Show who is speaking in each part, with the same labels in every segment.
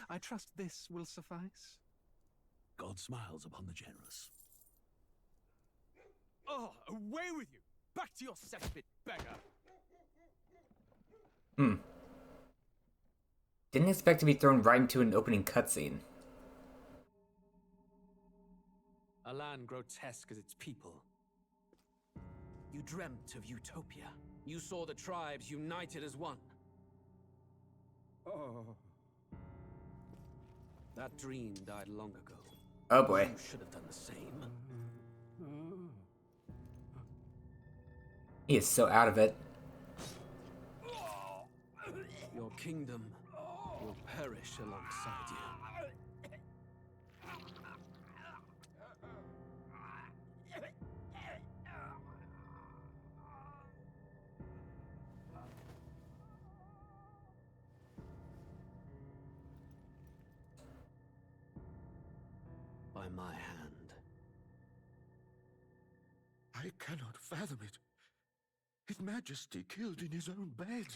Speaker 1: I trust this will suffice.
Speaker 2: God smiles upon the generous.
Speaker 3: Oh, away with you! Back to your cesspit, beggar!
Speaker 4: Didn't expect to be thrown right into an opening cutscene.
Speaker 3: A land grotesque as its people. You dreamt of utopia. You saw the tribes united as one. Oh. That dream died long ago.
Speaker 4: Oh boy.
Speaker 3: You should have done the same.
Speaker 4: He is so out of it.
Speaker 3: Your kingdom will perish alongside you. By my hand.
Speaker 2: I cannot fathom it. His Majesty killed in his own bed.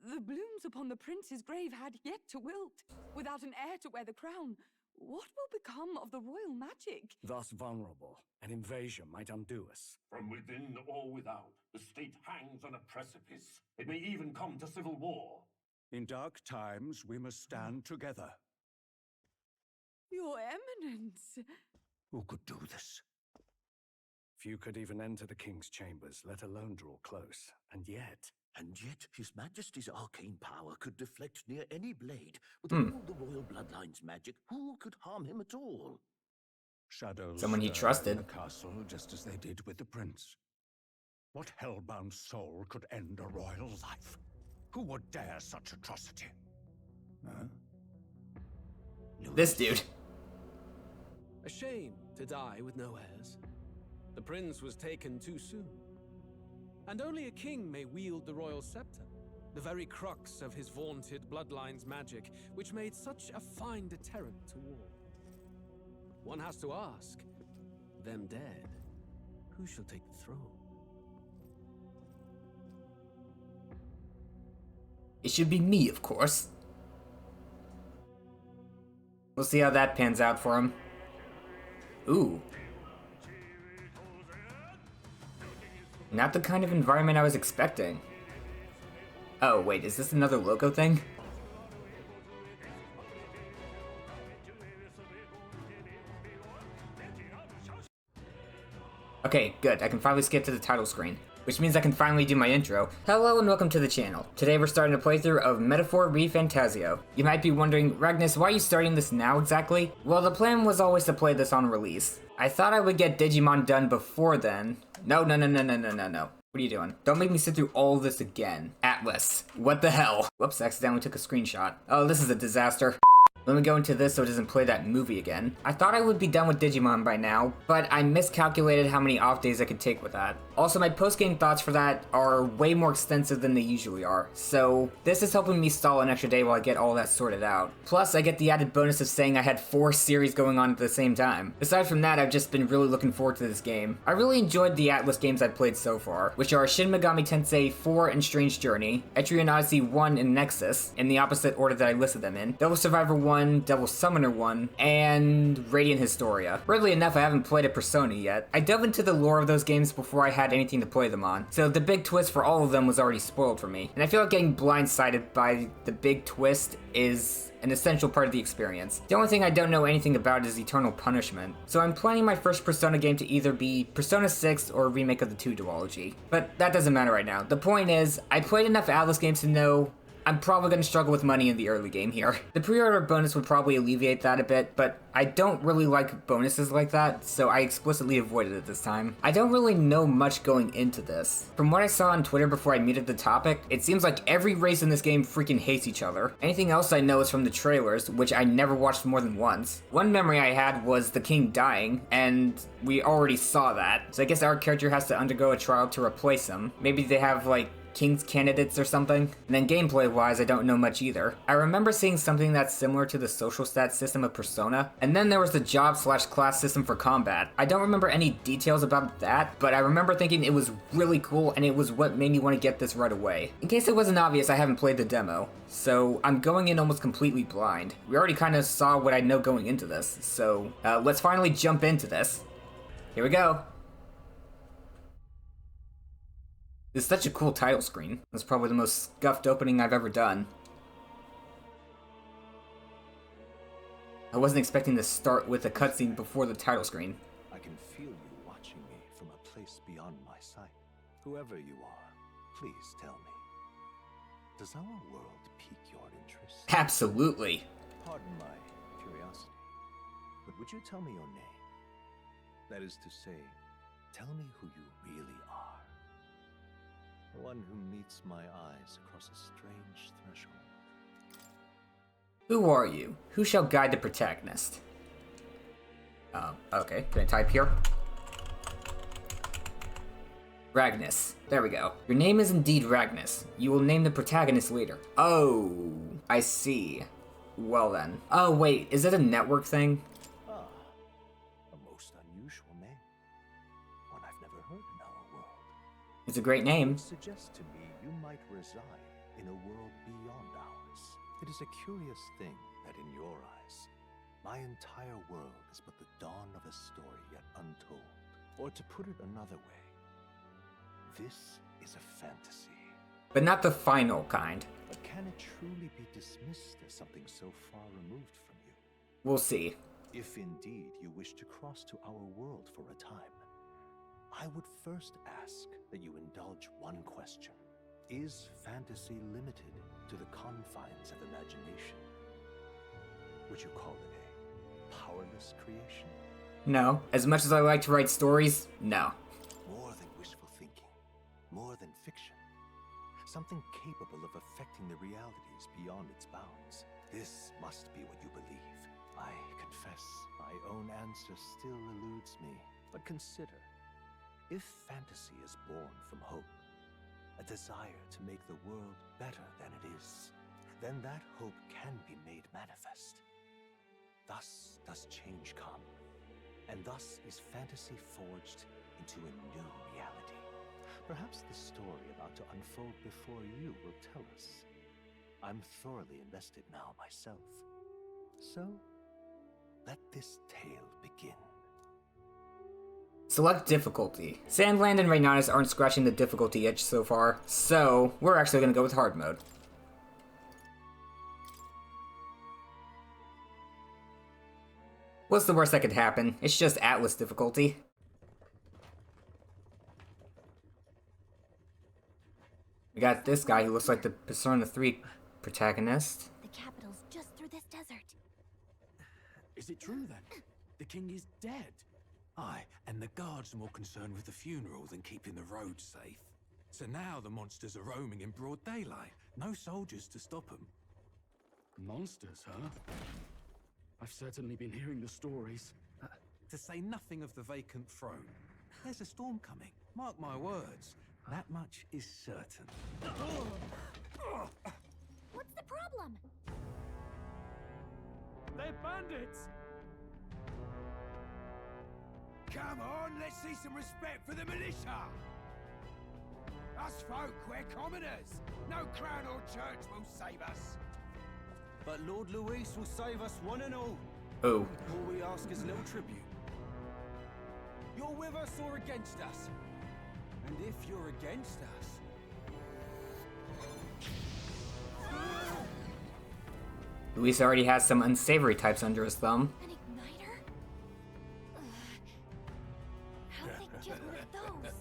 Speaker 5: The blooms upon the prince's grave had yet to wilt. Without an heir to wear the crown, what will become of the royal magic?
Speaker 6: Thus vulnerable, an invasion might undo us.
Speaker 7: From within or without, the state hangs on a precipice. It may even come to civil war.
Speaker 6: In dark times, we must stand together.
Speaker 5: Your Eminence!
Speaker 6: Who could do this? Few could even enter the king's chambers, let alone draw close. And yet
Speaker 2: His Majesty's arcane power could deflect near any blade. With all the royal bloodline's magic, who could harm him at all?
Speaker 6: shadows
Speaker 4: Someone he
Speaker 6: stir
Speaker 4: trusted.
Speaker 6: in the castle, just as they did with the prince. What hellbound soul could end a royal life? Who would dare such atrocity? Huh?
Speaker 4: This dude.
Speaker 3: A shame to die with no heirs. The prince was taken too soon. And only a king may wield the royal scepter, the very crux of his vaunted bloodline's magic, which made such a fine deterrent to war. One has to ask, them dead, who shall take the throne?
Speaker 4: It should be me, of course. We'll see how that pans out for him. Ooh. Not the kind of environment I was expecting. Oh, wait, is this another logo thing? Okay, good. I can finally skip to the title screen, which means I can finally do my intro. Hello and welcome to the channel. Today we're starting a playthrough of Metaphor Re-Fantazio. You might be wondering, Ragnus, why are you starting this now exactly? Well, the plan was always to play this on release. I thought I would get Digimon done before then. No. What are you doing? Don't make me sit through all this again. Atlus. What the hell? Whoops, I accidentally took a screenshot. Oh, this is a disaster. Let me go into this so it doesn't play that movie again. I thought I would be done with Digimon by now, but I miscalculated how many off days I could take with that. Also, my post-game thoughts for that are way more extensive than they usually are, so this is helping me stall an extra day while I get all that sorted out. Plus, I get the added bonus of saying I had 4 series going on at the same time. Aside from that, I've just been really looking forward to this game. I really enjoyed the Atlus games I've played so far, which are Shin Megami Tensei 4 and Strange Journey, Etrian Odyssey 1 and Nexus, in the opposite order that I listed them in, Devil Survivor 1, Devil Summoner 1, and Radiant Historia. Weirdly enough, I haven't played a Persona yet. I dove into the lore of those games before I had anything to play them on, so the big twist for all of them was already spoiled for me, and I feel like getting blindsided by the big twist is an essential part of the experience. The only thing I don't know anything about is Eternal Punishment, so I'm planning my first Persona game to either be Persona 6 or a remake of the 2 duology. But that doesn't matter right now. The point is, I played enough Atlus games to know I'm probably going to struggle with money in the early game here. The pre-order bonus would probably alleviate that a bit, but I don't really like bonuses like that, so I explicitly avoided it this time. I don't really know much going into this. From what I saw on Twitter before I muted the topic, it seems like every race in this game freaking hates each other. Anything else I know is from the trailers, which I never watched more than once. One memory I had was the king dying, and we already saw that, so I guess our character has to undergo a trial to replace him. Maybe they have, like, king's candidates or something. And then gameplay wise, I don't know much either. I remember seeing something that's similar to the social stats system of Persona. And then there was the job/class system for combat. I don't remember any details about that, but I remember thinking it was really cool and it was what made me want to get this right away. In case it wasn't obvious, I haven't played the demo, so I'm going in almost completely blind. We already kind of saw what I know going into this, so let's finally jump into this. Here we go. This is such a cool title screen. It's probably the most scuffed opening I've ever done. I wasn't expecting to start with a cutscene before the title screen.
Speaker 8: I can feel you watching me from a place beyond my sight. Whoever you are, please tell me. Does our world pique your interest?
Speaker 4: Absolutely.
Speaker 8: Pardon my curiosity, but would you tell me your name? That is to say, tell me who you really are. The one who meets my eyes across a strange threshold.
Speaker 4: Who are you? Who shall guide the protagonist? Okay. Can I type here? Ragnus. There we go. Your name is indeed Ragnus. You will name the protagonist later. Oh, I see. Well then. Oh wait, is it a network thing?
Speaker 8: Ah, a most unusual name. One I've never heard in our world.
Speaker 4: It's a great name.
Speaker 8: It suggests to me you might reside in a world beyond ours. It is a curious thing that in your eyes, my entire world is but the dawn of a story yet untold. Or to put it another way, this is a fantasy.
Speaker 4: But not the final kind.
Speaker 8: But can it truly be dismissed as something so far removed from you?
Speaker 4: We'll see.
Speaker 8: If indeed you wish to cross to our world for a time, I would first ask that you indulge one question. Is fantasy limited to the confines of imagination? Would you call it a powerless creation?
Speaker 4: No. As much as I like to write stories, no.
Speaker 8: More than wishful thinking, more than fiction. Something capable of affecting the realities beyond its bounds. This must be what you believe. I confess, my own answer still eludes me. But consider, if fantasy is born from hope, a desire to make the world better than it is, then that hope can be made manifest. Thus does change come, and thus is fantasy forged into a new reality. Perhaps the story about to unfold before you will tell us. I'm thoroughly invested now myself. So, let this tale begin.
Speaker 4: Select difficulty. Sandland and Reynatus aren't scratching the difficulty itch so far, so we're actually going to go with hard mode. What's the worst that could happen? It's just Atlus difficulty. We got this guy who looks like the Persona 3 protagonist.
Speaker 9: The capital's just through this desert.
Speaker 10: Is it true then? The king is dead? Aye, and the guards are more concerned with the funeral than keeping the roads safe. So now the monsters are roaming in broad daylight. No soldiers to stop them.
Speaker 1: Monsters, huh? I've certainly been hearing the stories.
Speaker 10: To say nothing of the vacant throne. There's a storm coming, mark my words. That much is certain.
Speaker 9: What's the problem?
Speaker 10: They're bandits!
Speaker 11: Come on, let's see some respect for the militia! Us folk, we're commoners. No crown or church will save us.
Speaker 10: But Lord Luis will save us one and all.
Speaker 4: Oh.
Speaker 10: All we ask is little tribute. You're with us or against us? And if you're against us...
Speaker 4: Luis already has some unsavory types under his thumb.
Speaker 9: An igniter? How did they get rid of those?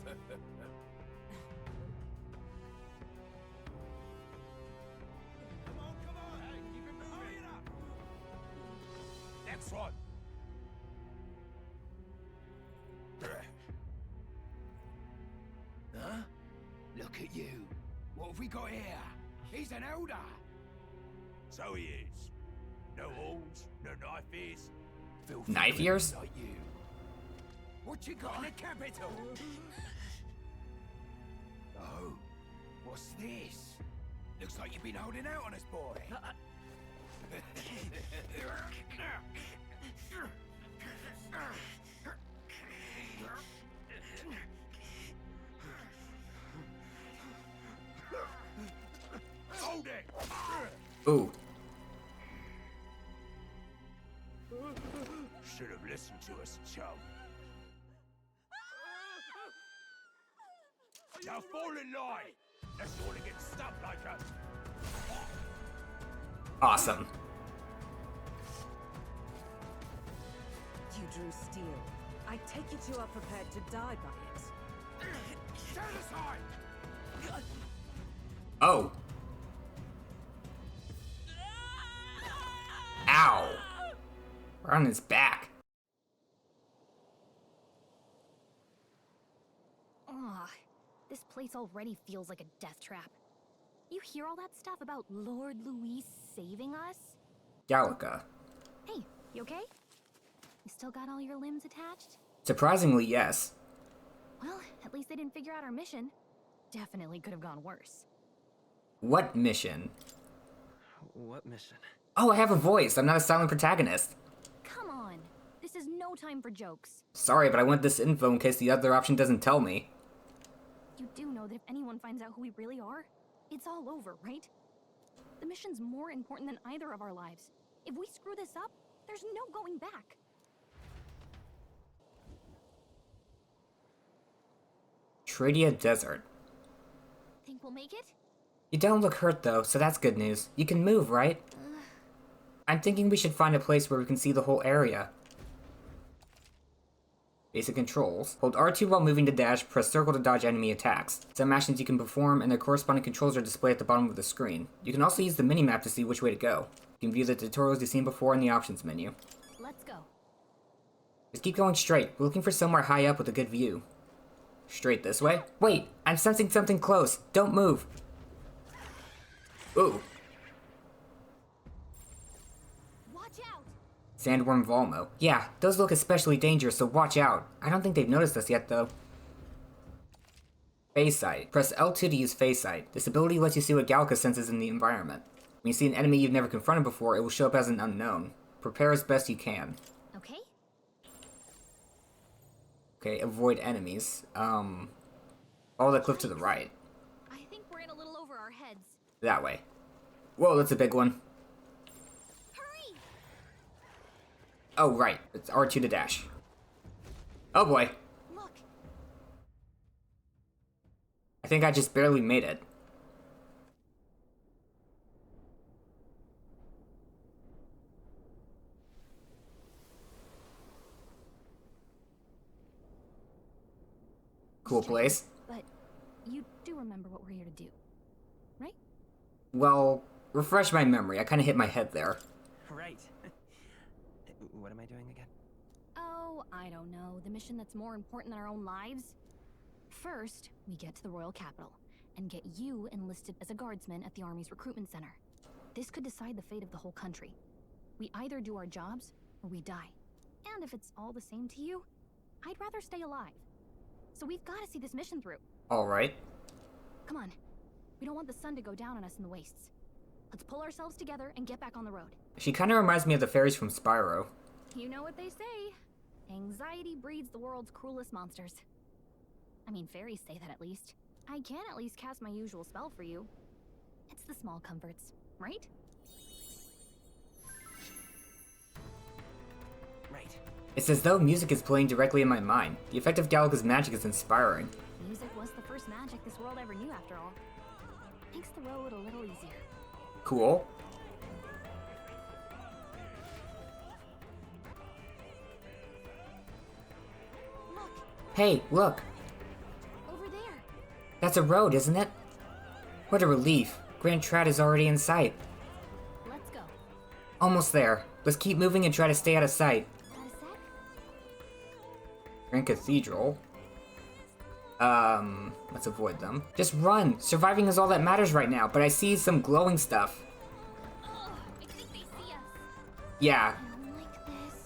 Speaker 11: Come on, hey, keep it moving. Hurry it up. Next one. Huh? Look at you. What have we got here? He's an elder. So he is. No horns, no knife ears. Filthy
Speaker 4: Knife ears?
Speaker 11: like you. What you got in the capital? Oh, What's this? Looks like you've been holding out on us, boy. Hold it!
Speaker 4: Ooh.
Speaker 11: Should have listened to us, chum. Now fall in line! Unless you want to get stuck like us.
Speaker 4: Awesome.
Speaker 12: You drew steel. I take it you are prepared to die by it.
Speaker 11: Stand aside!
Speaker 4: Oh. Ow. We're on his back.
Speaker 9: Ugh, this place already feels like a death trap. You hear all that stuff about Lord Louis saving us?
Speaker 4: Gallica.
Speaker 9: Hey, you okay? You still got all your limbs attached?
Speaker 4: Surprisingly, yes.
Speaker 9: Well, at least they didn't figure out our mission. Definitely could have gone worse.
Speaker 4: What mission?
Speaker 13: What mission?
Speaker 4: Oh, I have a voice. I'm not a silent protagonist.
Speaker 9: Come on. This is no time for jokes.
Speaker 4: Sorry, but I want this info in case the other option doesn't tell me.
Speaker 9: You do know that if anyone finds out who we really are, it's all over, right? The mission's more important than either of our lives. If we screw this up, there's no going back.
Speaker 4: Tradia Desert.
Speaker 9: Think we'll make it?
Speaker 4: You don't look hurt though, so that's good news. You can move, right? I'm thinking we should find a place where we can see the whole area. Basic controls. Hold R2 while moving to dash, press circle to dodge enemy attacks. Some actions you can perform and their corresponding controls are displayed at the bottom of the screen. You can also use the minimap to see which way to go. You can view the tutorials you've seen before in the options menu.
Speaker 9: Let's go.
Speaker 4: Just keep going straight. We're looking for somewhere high up with a good view. Straight this way? Wait! I'm sensing something close! Don't move! Ooh.
Speaker 9: Watch out!
Speaker 4: Sandworm Volmo. Yeah, those look especially dangerous, so watch out. I don't think they've noticed us yet, though. Phase Sight. Press L2 to use Phase Sight. This ability lets you see what Gallica senses in the environment. When you see an enemy you've never confronted before, it will show up as an unknown. Prepare as best you can.
Speaker 9: Okay.
Speaker 4: Okay, avoid enemies. Follow the cliff to the right.
Speaker 9: I think we're in a little over our heads.
Speaker 4: That way. Whoa, that's a big one.
Speaker 9: Hurry!
Speaker 4: Oh, right. It's R2 to dash. Oh boy.
Speaker 9: Look.
Speaker 4: I think I just barely made it. Cool place.
Speaker 9: But you do remember what we're here to do, right?
Speaker 4: Well, refresh my memory. I kind of hit my head there.
Speaker 13: Right. What am I doing again?
Speaker 9: Oh, I don't know. The mission that's more important than our own lives? First, we get to the royal capital and get you enlisted as a guardsman at the army's recruitment center. This could decide the fate of the whole country. We either do our jobs or we die. And if it's all the same to you, I'd rather stay alive. So we've got to see this mission through.
Speaker 4: Alright.
Speaker 9: Come on. We don't want the sun to go down on us in the wastes. Let's pull ourselves together and get back on the road.
Speaker 4: She kind of reminds me of the fairies from Spyro.
Speaker 9: You know what they say. Anxiety breeds the world's cruelest monsters. I mean, fairies say that at least. I can at least cast my usual spell for you. It's the small comforts, right?
Speaker 13: Right.
Speaker 4: It's as though music is playing directly in my mind. The effect of Gallica's magic is inspiring.
Speaker 9: Music was the first magic this world ever knew, after all. Makes the road a little easier.
Speaker 4: Cool.
Speaker 9: Look!
Speaker 4: Hey, look!
Speaker 9: Over there!
Speaker 4: That's a road, isn't it? What a relief. Gran Trad is already in sight.
Speaker 9: Let's go.
Speaker 4: Almost there. Let's keep moving and try to stay out of sight.
Speaker 9: Got a sec?
Speaker 4: Grand Cathedral. Let's avoid them. Just run! Surviving is all that matters right now, but I see some glowing stuff.
Speaker 9: Ugh, I think they see us.
Speaker 4: Yeah.
Speaker 9: I don't like this.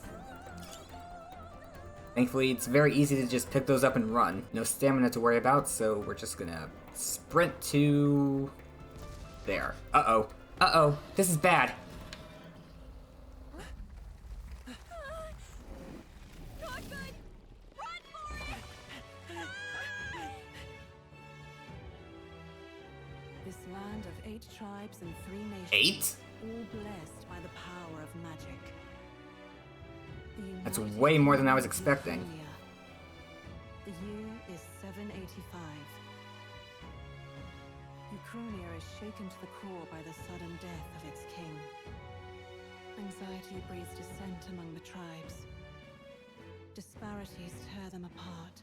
Speaker 4: Thankfully, it's very easy to just pick those up and run. No stamina to worry about, so we're just gonna sprint to... there. Uh-oh. Uh-oh. This is bad.
Speaker 5: Not good! Run for it!
Speaker 12: This land of 8 tribes and 3 nations.
Speaker 4: 8?
Speaker 12: All blessed by the power of magic. The
Speaker 4: That's
Speaker 12: United
Speaker 4: way more than I
Speaker 12: Kingdom
Speaker 4: was
Speaker 12: of
Speaker 4: expecting.
Speaker 12: Euchronia. The year is 785. Euchronia is shaken to the core by the sudden death of its king. Anxiety breeds dissent among the tribes. Disparities tear them apart,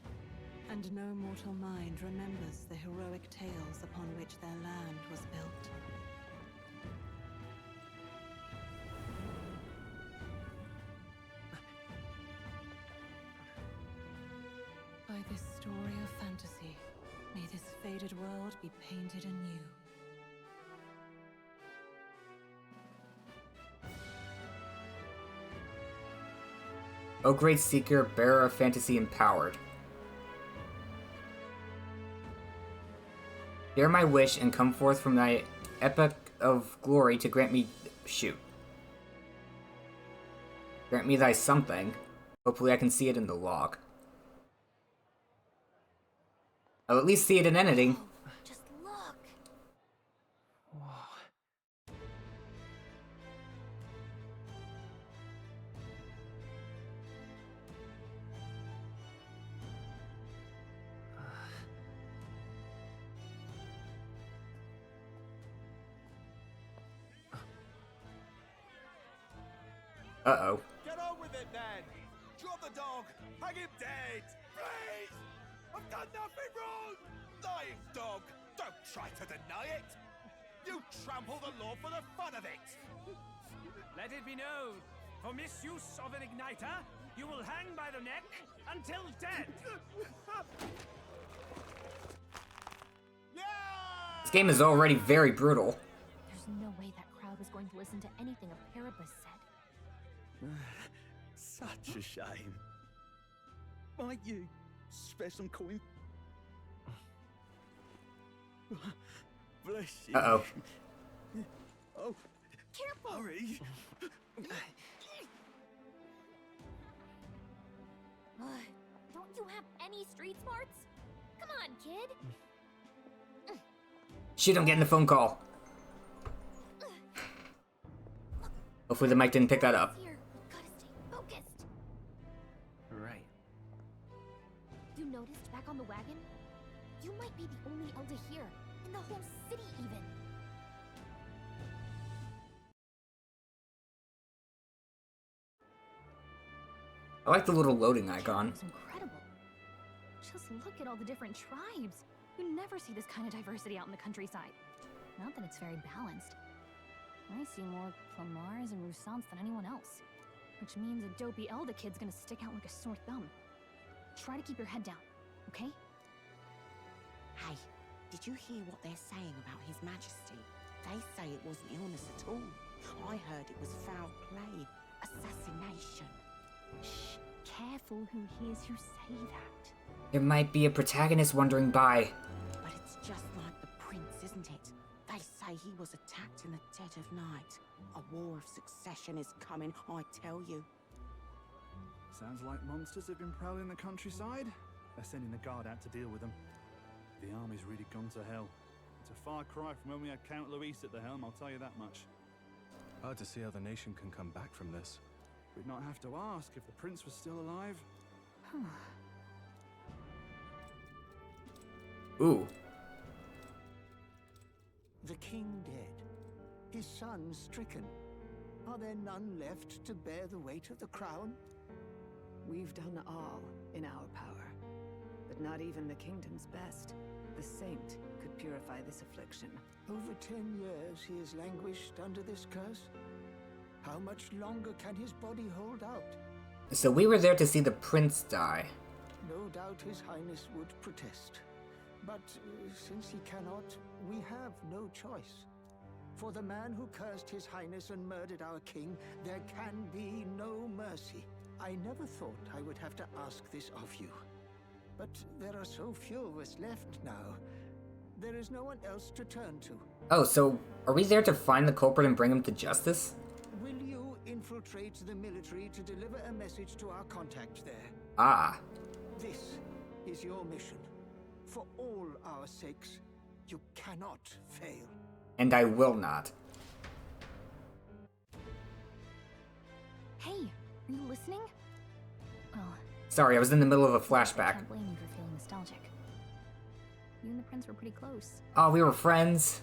Speaker 12: and no mortal mind remembers the heroic tales upon which their land was built. By this story of fantasy, may this faded world be painted anew.
Speaker 4: O great seeker, bearer of fantasy empowered. Hear my wish and come forth from thy epoch of glory to grant me... shoot. Grant me thy something. Hopefully I can see it in the log. I'll at least see it in editing.
Speaker 9: Just look.
Speaker 4: Uh-oh.
Speaker 11: Get on with it, then! Drop the dog! Hang him dead! Please! I've done nothing wrong! Lying dog! Don't try to deny it! You trample the law for the fun of it!
Speaker 14: Let it be known, for misuse of an igniter, you will hang by the neck until dead!
Speaker 4: This game is already very brutal.
Speaker 9: There's no way that crowd was going to listen to anything a Paribus said.
Speaker 11: Such a shame. Might you spare some coin? Bless you.
Speaker 4: Uh-oh.
Speaker 11: Oh,
Speaker 9: careful!
Speaker 11: Hurry!
Speaker 9: Don't you have any street smarts? Come on, kid!
Speaker 4: Shit, I'm getting the phone call. Hopefully the mic didn't pick that up.
Speaker 9: Here, we gotta stay focused.
Speaker 13: Right.
Speaker 9: You noticed back on the wagon? You might be the only elder here, in the whole city even.
Speaker 4: I like the little loading icon.
Speaker 9: It was incredible. Just look at all the different tribes. You never see this kind of diversity out in the countryside. Not that it's very balanced. I see more Clamars and Roussants than anyone else. Which means a dopey Elder kid's gonna stick out like a sore thumb. Try to keep your head down, okay?
Speaker 15: Hey, did you hear what they're saying about His Majesty? They say it wasn't illness at all. I heard it was foul play, assassination.
Speaker 9: Shh, careful who hears you say that.
Speaker 4: There might be a protagonist wandering by.
Speaker 15: But it's just like the prince, isn't it? They say he was attacked in the dead of night. A war of succession is coming, I tell you.
Speaker 16: Sounds like monsters have been prowling the countryside. They're sending the guard out to deal with them. The army's really gone to hell. It's a far cry from when we had Count Luis at the helm, I'll tell you that much.
Speaker 10: Hard to see how the nation can come back from this.
Speaker 16: We'd not have to ask if the prince was still alive.
Speaker 4: Ooh.
Speaker 17: The king dead, his son stricken. Are there none left to bear the weight of the crown?
Speaker 12: We've done all in our power, but not even the kingdom's best, the saint, could purify this affliction.
Speaker 17: Over 10 years he has languished under this curse. How much longer can his body hold out?
Speaker 4: So we were there to see the prince die.
Speaker 17: No doubt His Highness would protest. But since he cannot, we have no choice. For the man who cursed His Highness and murdered our king, there can be no mercy. I never thought I would have to ask this of you. But there are so few of us left now. There is no one else to turn to.
Speaker 4: Oh, so are we there to find the culprit and bring him to justice?
Speaker 17: Will you infiltrate the military to deliver a message to our contact there?
Speaker 4: Ah.
Speaker 17: This is your mission. For all our sakes, you cannot fail.
Speaker 4: And I will not.
Speaker 9: Hey, are you listening? Oh.
Speaker 4: Sorry, I was in the middle of a flashback.
Speaker 9: I can't blame you for feeling nostalgic. You and the prince were pretty close.
Speaker 4: Oh, we were friends.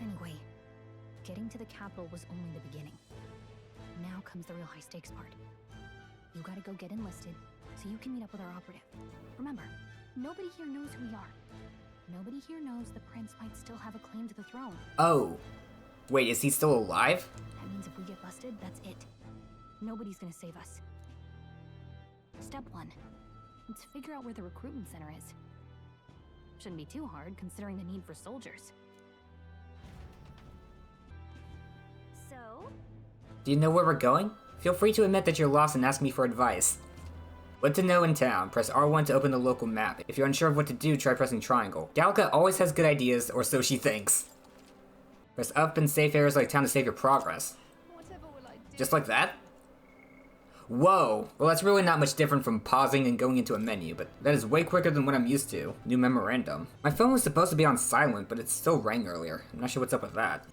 Speaker 9: Anyway, getting to the capital was only the beginning. Now comes the real high-stakes part. You gotta go get enlisted, so you can meet up with our operative. Remember, nobody here knows who we are. Nobody here knows the prince might still have a claim to the throne.
Speaker 4: Oh. Wait, is he still alive?
Speaker 9: That means if we get busted, that's it. Nobody's gonna save us. Step 1. Let's figure out where the recruitment center is. Shouldn't be too hard, considering the need for soldiers. So?
Speaker 4: Do you know where we're going? Feel free to admit that you're lost and ask me for advice. What to know in town? Press R1 to open the local map. If you're unsure of what to do, try pressing triangle. Gallica always has good ideas, or so she thinks. Press up in safe areas like town to save your progress. Just like that? Whoa! Well, that's really not much different from pausing and going into a menu, but that is way quicker than what I'm used to. New memorandum. My phone was supposed to be on silent, but it still rang earlier. I'm not sure what's up with that.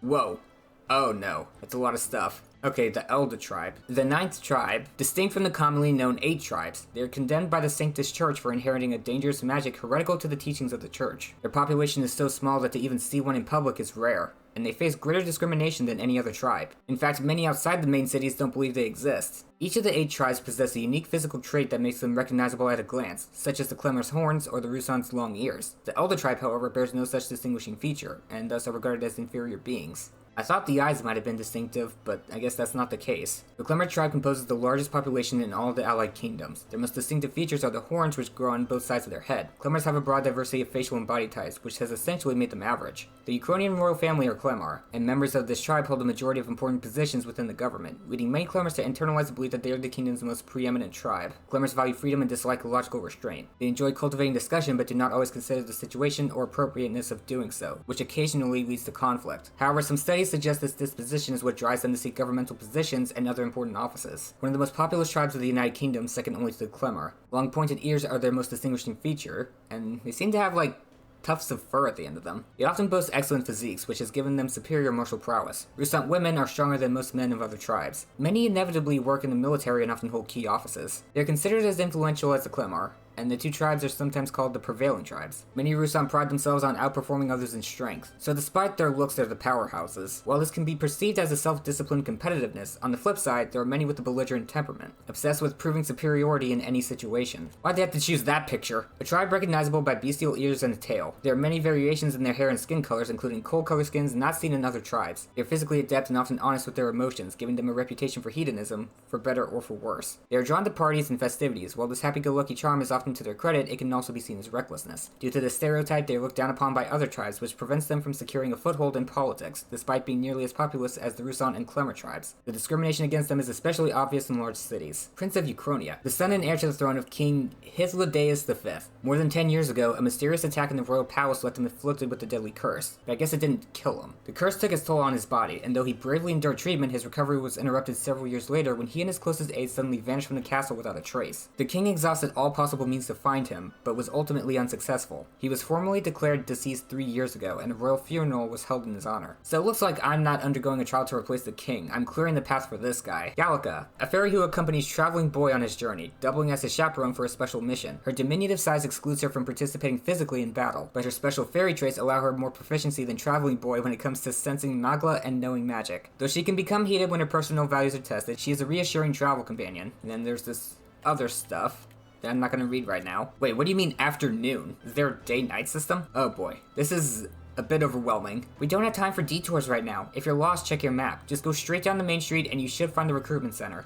Speaker 4: Whoa. Oh no, that's a lot of stuff. Okay, the Elder Tribe. The 9th tribe, distinct from the commonly known 8 tribes, they are condemned by the Sanctus Church for inheriting a dangerous magic heretical to the teachings of the Church. Their population is so small that to even see one in public is rare, and they face greater discrimination than any other tribe. In fact, many outside the main cities don't believe they exist. Each of the 8 tribes possess a unique physical trait that makes them recognizable at a glance, such as the Clemmer's horns or the Rusan's long ears. The Elder Tribe, however, bears no such distinguishing feature, and thus are regarded as inferior beings. I thought the eyes might have been distinctive, but I guess that's not the case. The Clemmer tribe composes the largest population in all of the allied kingdoms. Their most distinctive features are the horns, which grow on both sides of their head. Clemmers have a broad diversity of facial and body types, which has essentially made them average. The Euchronian royal family are Clemmer, and members of this tribe hold a majority of important positions within the government, leading many Clemmers to internalize the belief that they are the kingdom's most preeminent tribe. Clemmers value freedom and dislike illogical restraint. They enjoy cultivating discussion, but do not always consider the situation or appropriateness of doing so, which occasionally leads to conflict. However, some studies suggest this disposition is what drives them to seek governmental positions and other important offices. One of the most populous tribes of the United Kingdom, second only to the Clemmer. Long pointed ears are their most distinguishing feature, and they seem to have, like, tufts of fur at the end of them. They often boast excellent physiques, which has given them superior martial prowess. Rusant women are stronger than most men of other tribes. Many inevitably work in the military and often hold key offices. They are considered as influential as the Clemmer, and the 2 tribes are sometimes called the prevailing tribes. Many Rusan pride themselves on outperforming others in strength, so despite their looks they're the powerhouses. While this can be perceived as a self-disciplined competitiveness, on the flip side, there are many with a belligerent temperament, obsessed with proving superiority in any situation. Why'd they have to choose that picture? A tribe recognizable by bestial ears and a tail. There are many variations in their hair and skin colors, including coal-color skins not seen in other tribes. They are physically adept and often honest with their emotions, giving them a reputation for hedonism, for better or for worse. They are drawn to parties and festivities. While this happy-go-lucky charm is often to their credit, it can also be seen as recklessness. Due to the stereotype, they are looked down upon by other tribes, which prevents them from securing a foothold in politics, despite being nearly as populous as the Rusan and Clemmer tribes. The discrimination against them is especially obvious in large cities. Prince of Euchronia, the son and heir to the throne of King Hythlodaeus V. More than 10 years ago, a mysterious attack in the royal palace left him afflicted with a deadly curse, but I guess it didn't kill him. The curse took its toll on his body, and though he bravely endured treatment, his recovery was interrupted several years later when he and his closest aides suddenly vanished from the castle without a trace. The king exhausted all possible means to find him, but was ultimately unsuccessful. He was formally declared deceased 3 years ago, and a royal funeral was held in his honor. So it looks like I'm not undergoing a trial to replace the king. I'm clearing the path for this guy. Gallica, a fairy who accompanies traveling boy on his journey, doubling as his chaperone for a special mission. Her diminutive size excludes her from participating physically in battle, but her special fairy traits allow her more proficiency than traveling boy when it comes to sensing Nagla and knowing magic. Though she can become heated when her personal values are tested, she is a reassuring travel companion. And then there's this other stuff that I'm not gonna read right now. Wait, what do you mean afternoon? Is there a day-night system? Oh boy, this is a bit overwhelming. We don't have time for detours right now. If you're lost, check your map. Just go straight down the main street and you should find the recruitment center.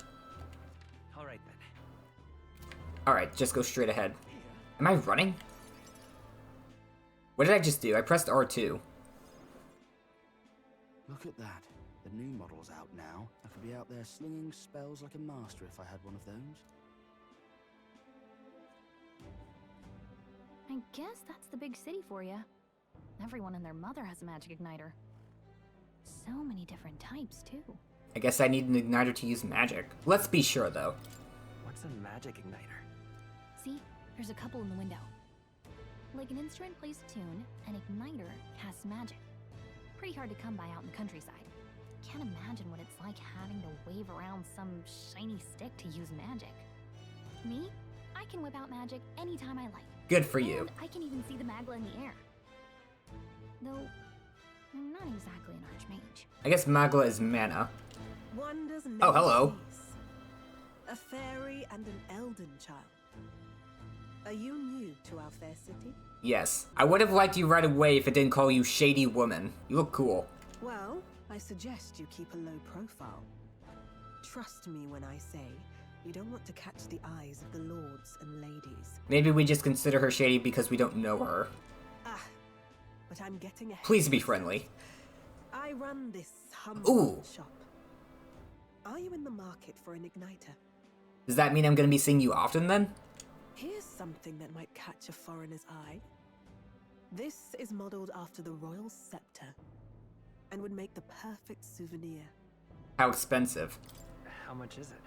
Speaker 13: Alright then.
Speaker 4: Alright, just go straight ahead. Am I running? What did I just do? I pressed R2.
Speaker 1: Look at that. The new model's out now. I could be out there slinging spells like a master if I had one of those.
Speaker 9: I guess that's the big city for you. Everyone and their mother has a magic igniter. So many different types, too.
Speaker 4: I guess I need an igniter to use magic. Let's be sure, though.
Speaker 13: What's a magic igniter?
Speaker 9: See? There's a couple in the window. Like an instrument plays a tune, an igniter casts magic. Pretty hard to come by out in the countryside. Can't imagine what it's like having to wave around some shiny stick to use magic. Me? I can whip out magic anytime I like.
Speaker 4: Good for you.
Speaker 9: And I can even see the magla in the air. Though, I'm not exactly an archmage.
Speaker 4: I guess magla is mana.
Speaker 18: Wonders
Speaker 4: Oh, hello.
Speaker 18: A fairy and an elden child. Are you new to our fair city?
Speaker 4: Yes. I would have liked you right away if it didn't call you Shady Woman. You look cool.
Speaker 18: Well, I suggest you keep a low profile. Trust me when I say you don't want to catch the eyes of the lords and ladies.
Speaker 4: Maybe we just consider her shady because we don't know her.
Speaker 18: Ah, but I'm getting ahead.
Speaker 4: Please be friendly.
Speaker 18: I run this humble shop. Are you in the market for an igniter?
Speaker 4: Does that mean I'm gonna be seeing you often then?
Speaker 18: Here's something that might catch a foreigner's eye. This is modeled after the royal scepter and would make the perfect souvenir.
Speaker 4: How expensive?
Speaker 13: How much is it?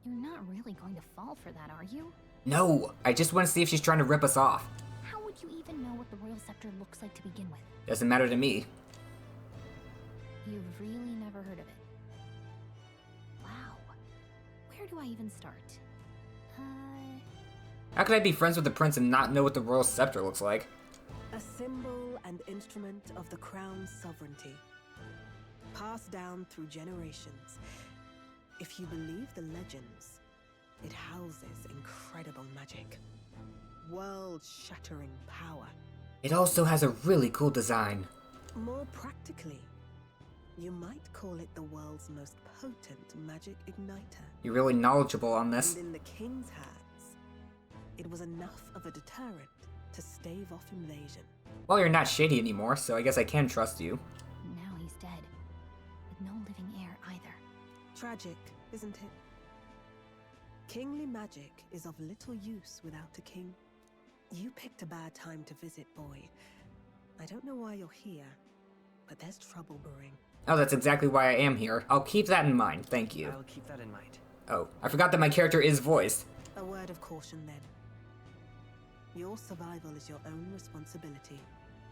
Speaker 9: You're not really going to fall for that, are you?
Speaker 4: No, I just want to see if she's trying to rip us off.
Speaker 9: How would you even know what the royal scepter looks like to begin with?
Speaker 4: Doesn't matter to me.
Speaker 9: You've really never heard of it. Wow. Where do I even start?
Speaker 4: How could I be friends with the prince and not know what the royal scepter looks like?
Speaker 18: A symbol and instrument of the crown's sovereignty, passed down through generations. If you believe the legends, it houses incredible magic, world-shattering power.
Speaker 4: It also has a really cool design.
Speaker 18: More practically, you might call it the world's most potent magic igniter.
Speaker 4: You're really knowledgeable on this.
Speaker 18: And in the king's hands, it was enough of a deterrent to stave off invasion.
Speaker 4: Well, you're not shady anymore, so I guess I can trust you.
Speaker 9: Now he's dead, with no living heir either.
Speaker 18: Tragic, isn't it? Kingly magic is of little use without a king. You picked a bad time to visit, boy. I don't know why you're here, but there's trouble brewing.
Speaker 4: Oh, that's exactly why I am here. I'll keep that in mind, thank you.
Speaker 13: I'll keep that in mind.
Speaker 4: Oh, I forgot that my character is voiced.
Speaker 18: A word of caution then. Your survival is your own responsibility.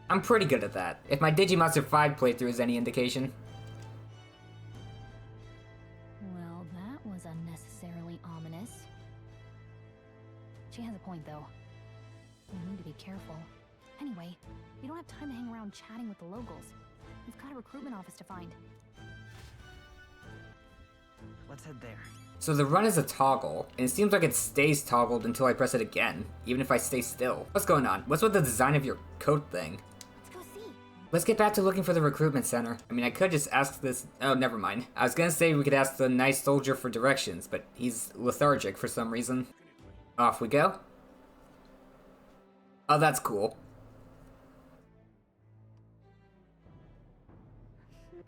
Speaker 4: I'm pretty good at that, if my Digimonster 5 playthrough is any indication.
Speaker 9: Well, that was unnecessarily ominous. She has a point, though. We need to be careful. Anyway, we don't have time to hang around chatting with the locals. We've got a recruitment office to find.
Speaker 13: Let's head there.
Speaker 4: So the run is a toggle, and it seems like it stays toggled until I press it again, even if I stay still. What's going on? What's with the design of your coat thing?
Speaker 9: Let's go see.
Speaker 4: Let's get back to looking for the recruitment center. I mean, I could just ask this... Oh, never mind. I was gonna say we could ask the nice soldier for directions, but he's lethargic for some reason. Off we go. Oh, that's cool.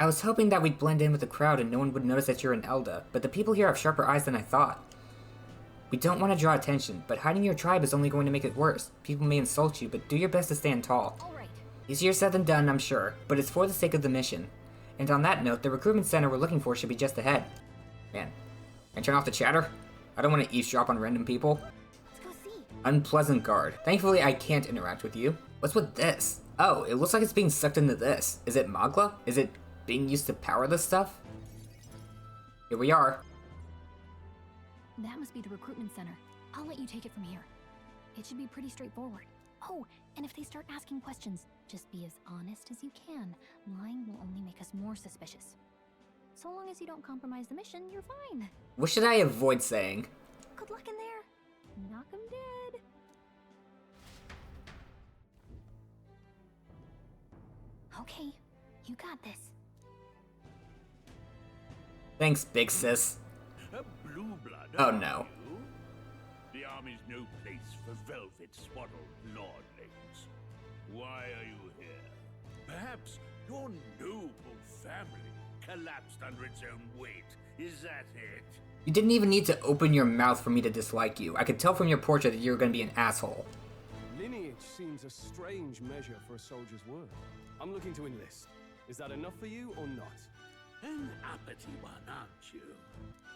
Speaker 4: I was hoping that we'd blend in with the crowd and no one would notice that you're an Elda, but the people here have sharper eyes than I thought. We don't want to draw attention, but hiding your tribe is only going to make it worse. People may insult you, but do your best to stand tall.
Speaker 9: Alright.
Speaker 4: Easier said than done, I'm sure, but it's for the sake of the mission. And on that note, the recruitment center we're looking for should be just ahead. Man, can I turn off the chatter? I don't want to eavesdrop on random people.
Speaker 9: Let's go see.
Speaker 4: Unpleasant guard. Thankfully, I can't interact with you. What's with this? Oh, it looks like it's being sucked into this. Is it magla? Is it being used to power this stuff? Here we are.
Speaker 9: That must be the recruitment center. I'll let you take it from here. It should be pretty straightforward. Oh, and if they start asking questions, just be as honest as you can. Lying will only make us more suspicious. So long as you don't compromise the mission, you're fine.
Speaker 4: What should I avoid saying?
Speaker 9: Good luck in there. Knock 'em dead. Okay, you got this.
Speaker 4: Thanks, big sis.
Speaker 6: A blue blood.
Speaker 4: Oh no.
Speaker 6: The army's no place for velvet-swaddled lordlings. Why are you here? Perhaps your noble family collapsed under its own weight. Is that it?
Speaker 4: You didn't even need to open your mouth for me to dislike you. I could tell from your portrait that you were gonna be an asshole.
Speaker 19: Lineage seems a strange measure for a soldier's worth. I'm looking to enlist. Is that enough for you or not?
Speaker 6: An uppity one, aren't you?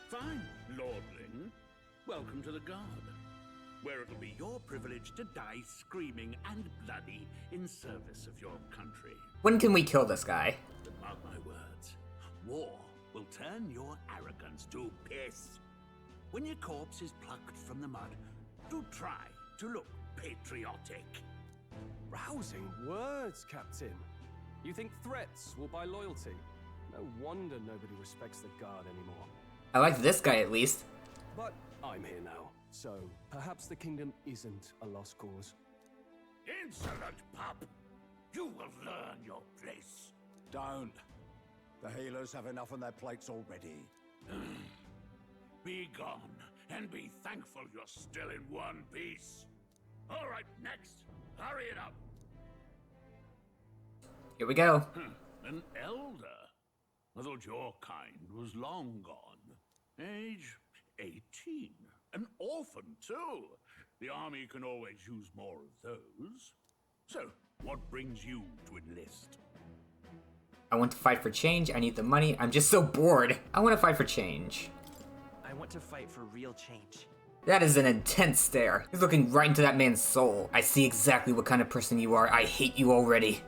Speaker 6: Fine, lordling. Welcome to the Guard, where it'll be your privilege to die screaming and bloody in service of your country.
Speaker 4: When can we kill this guy?
Speaker 6: But mark my words, war will turn your arrogance to piss. When your corpse is plucked from the mud, do try to look patriotic.
Speaker 19: Rousing words, Captain. You think threats will buy loyalty? No wonder nobody respects the Guard anymore.
Speaker 4: I like this guy at least.
Speaker 19: But I'm here now, so perhaps the kingdom isn't a lost cause.
Speaker 6: Insolent pup! You will learn your place.
Speaker 11: Don't. The healers have enough on their plates already.
Speaker 6: Be gone, and be thankful you're still in one piece. All right, next. Hurry it up.
Speaker 4: Here we go.
Speaker 6: An elder? I thought your kind was long gone. Age 18. An orphan, too. The army can always use more of those. So, what brings you to enlist?
Speaker 4: I want to fight for change. I need the money. I'm just so bored. I want to fight for change.
Speaker 13: I want to fight for real change.
Speaker 4: That is an intense stare. He's looking right into that man's soul. I see exactly what kind of person you are. I hate you already.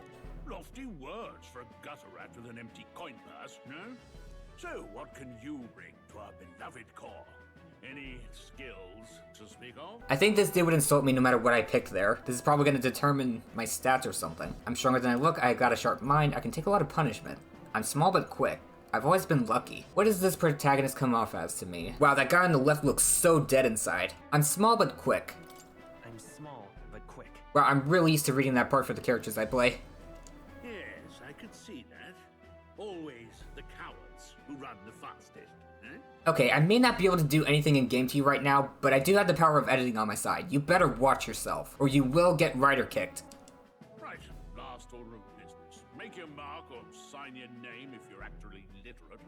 Speaker 6: Lofty words for a gutter rat with an empty coin purse, no? So, what can you bring to our beloved corps? Any skills to speak of?
Speaker 4: I think this dude would insult me no matter what I picked there. This is probably going to determine my stats or something. I'm stronger than I look, I got a sharp mind, I can take a lot of punishment. I'm small but quick. I've always been lucky. What does this protagonist come off as to me? Wow, that guy on the left looks so dead inside. I'm small but quick.
Speaker 13: I'm small but quick.
Speaker 4: Wow, I'm really used to reading that part for the characters I play.
Speaker 6: Yes, I could see that. Always the cowards who run the fastest, eh?
Speaker 4: Okay, I may not be able to do anything in game to you right now, but I do have the power of editing on my side. You better watch yourself, or you will get writer kicked.
Speaker 6: Right, last order of business. Make your mark or sign your name if you're actually literate.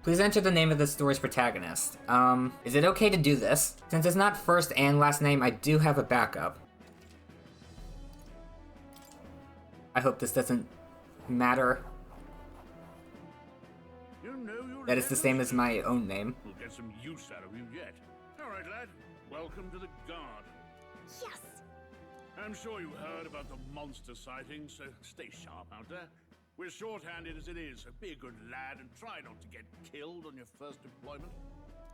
Speaker 4: Please enter the name of the story's protagonist. Is it okay to do this? Since it's not first and last name, I do have a backup. I hope this doesn't matter. That is the same as my own name.
Speaker 6: We'll get some use out of you yet. All right, lad. Welcome to the Guard.
Speaker 15: Yes!
Speaker 6: I'm sure you heard about the monster sightings, so stay sharp out there. We're short-handed as it is, so be a good lad and try not to get killed on your first deployment.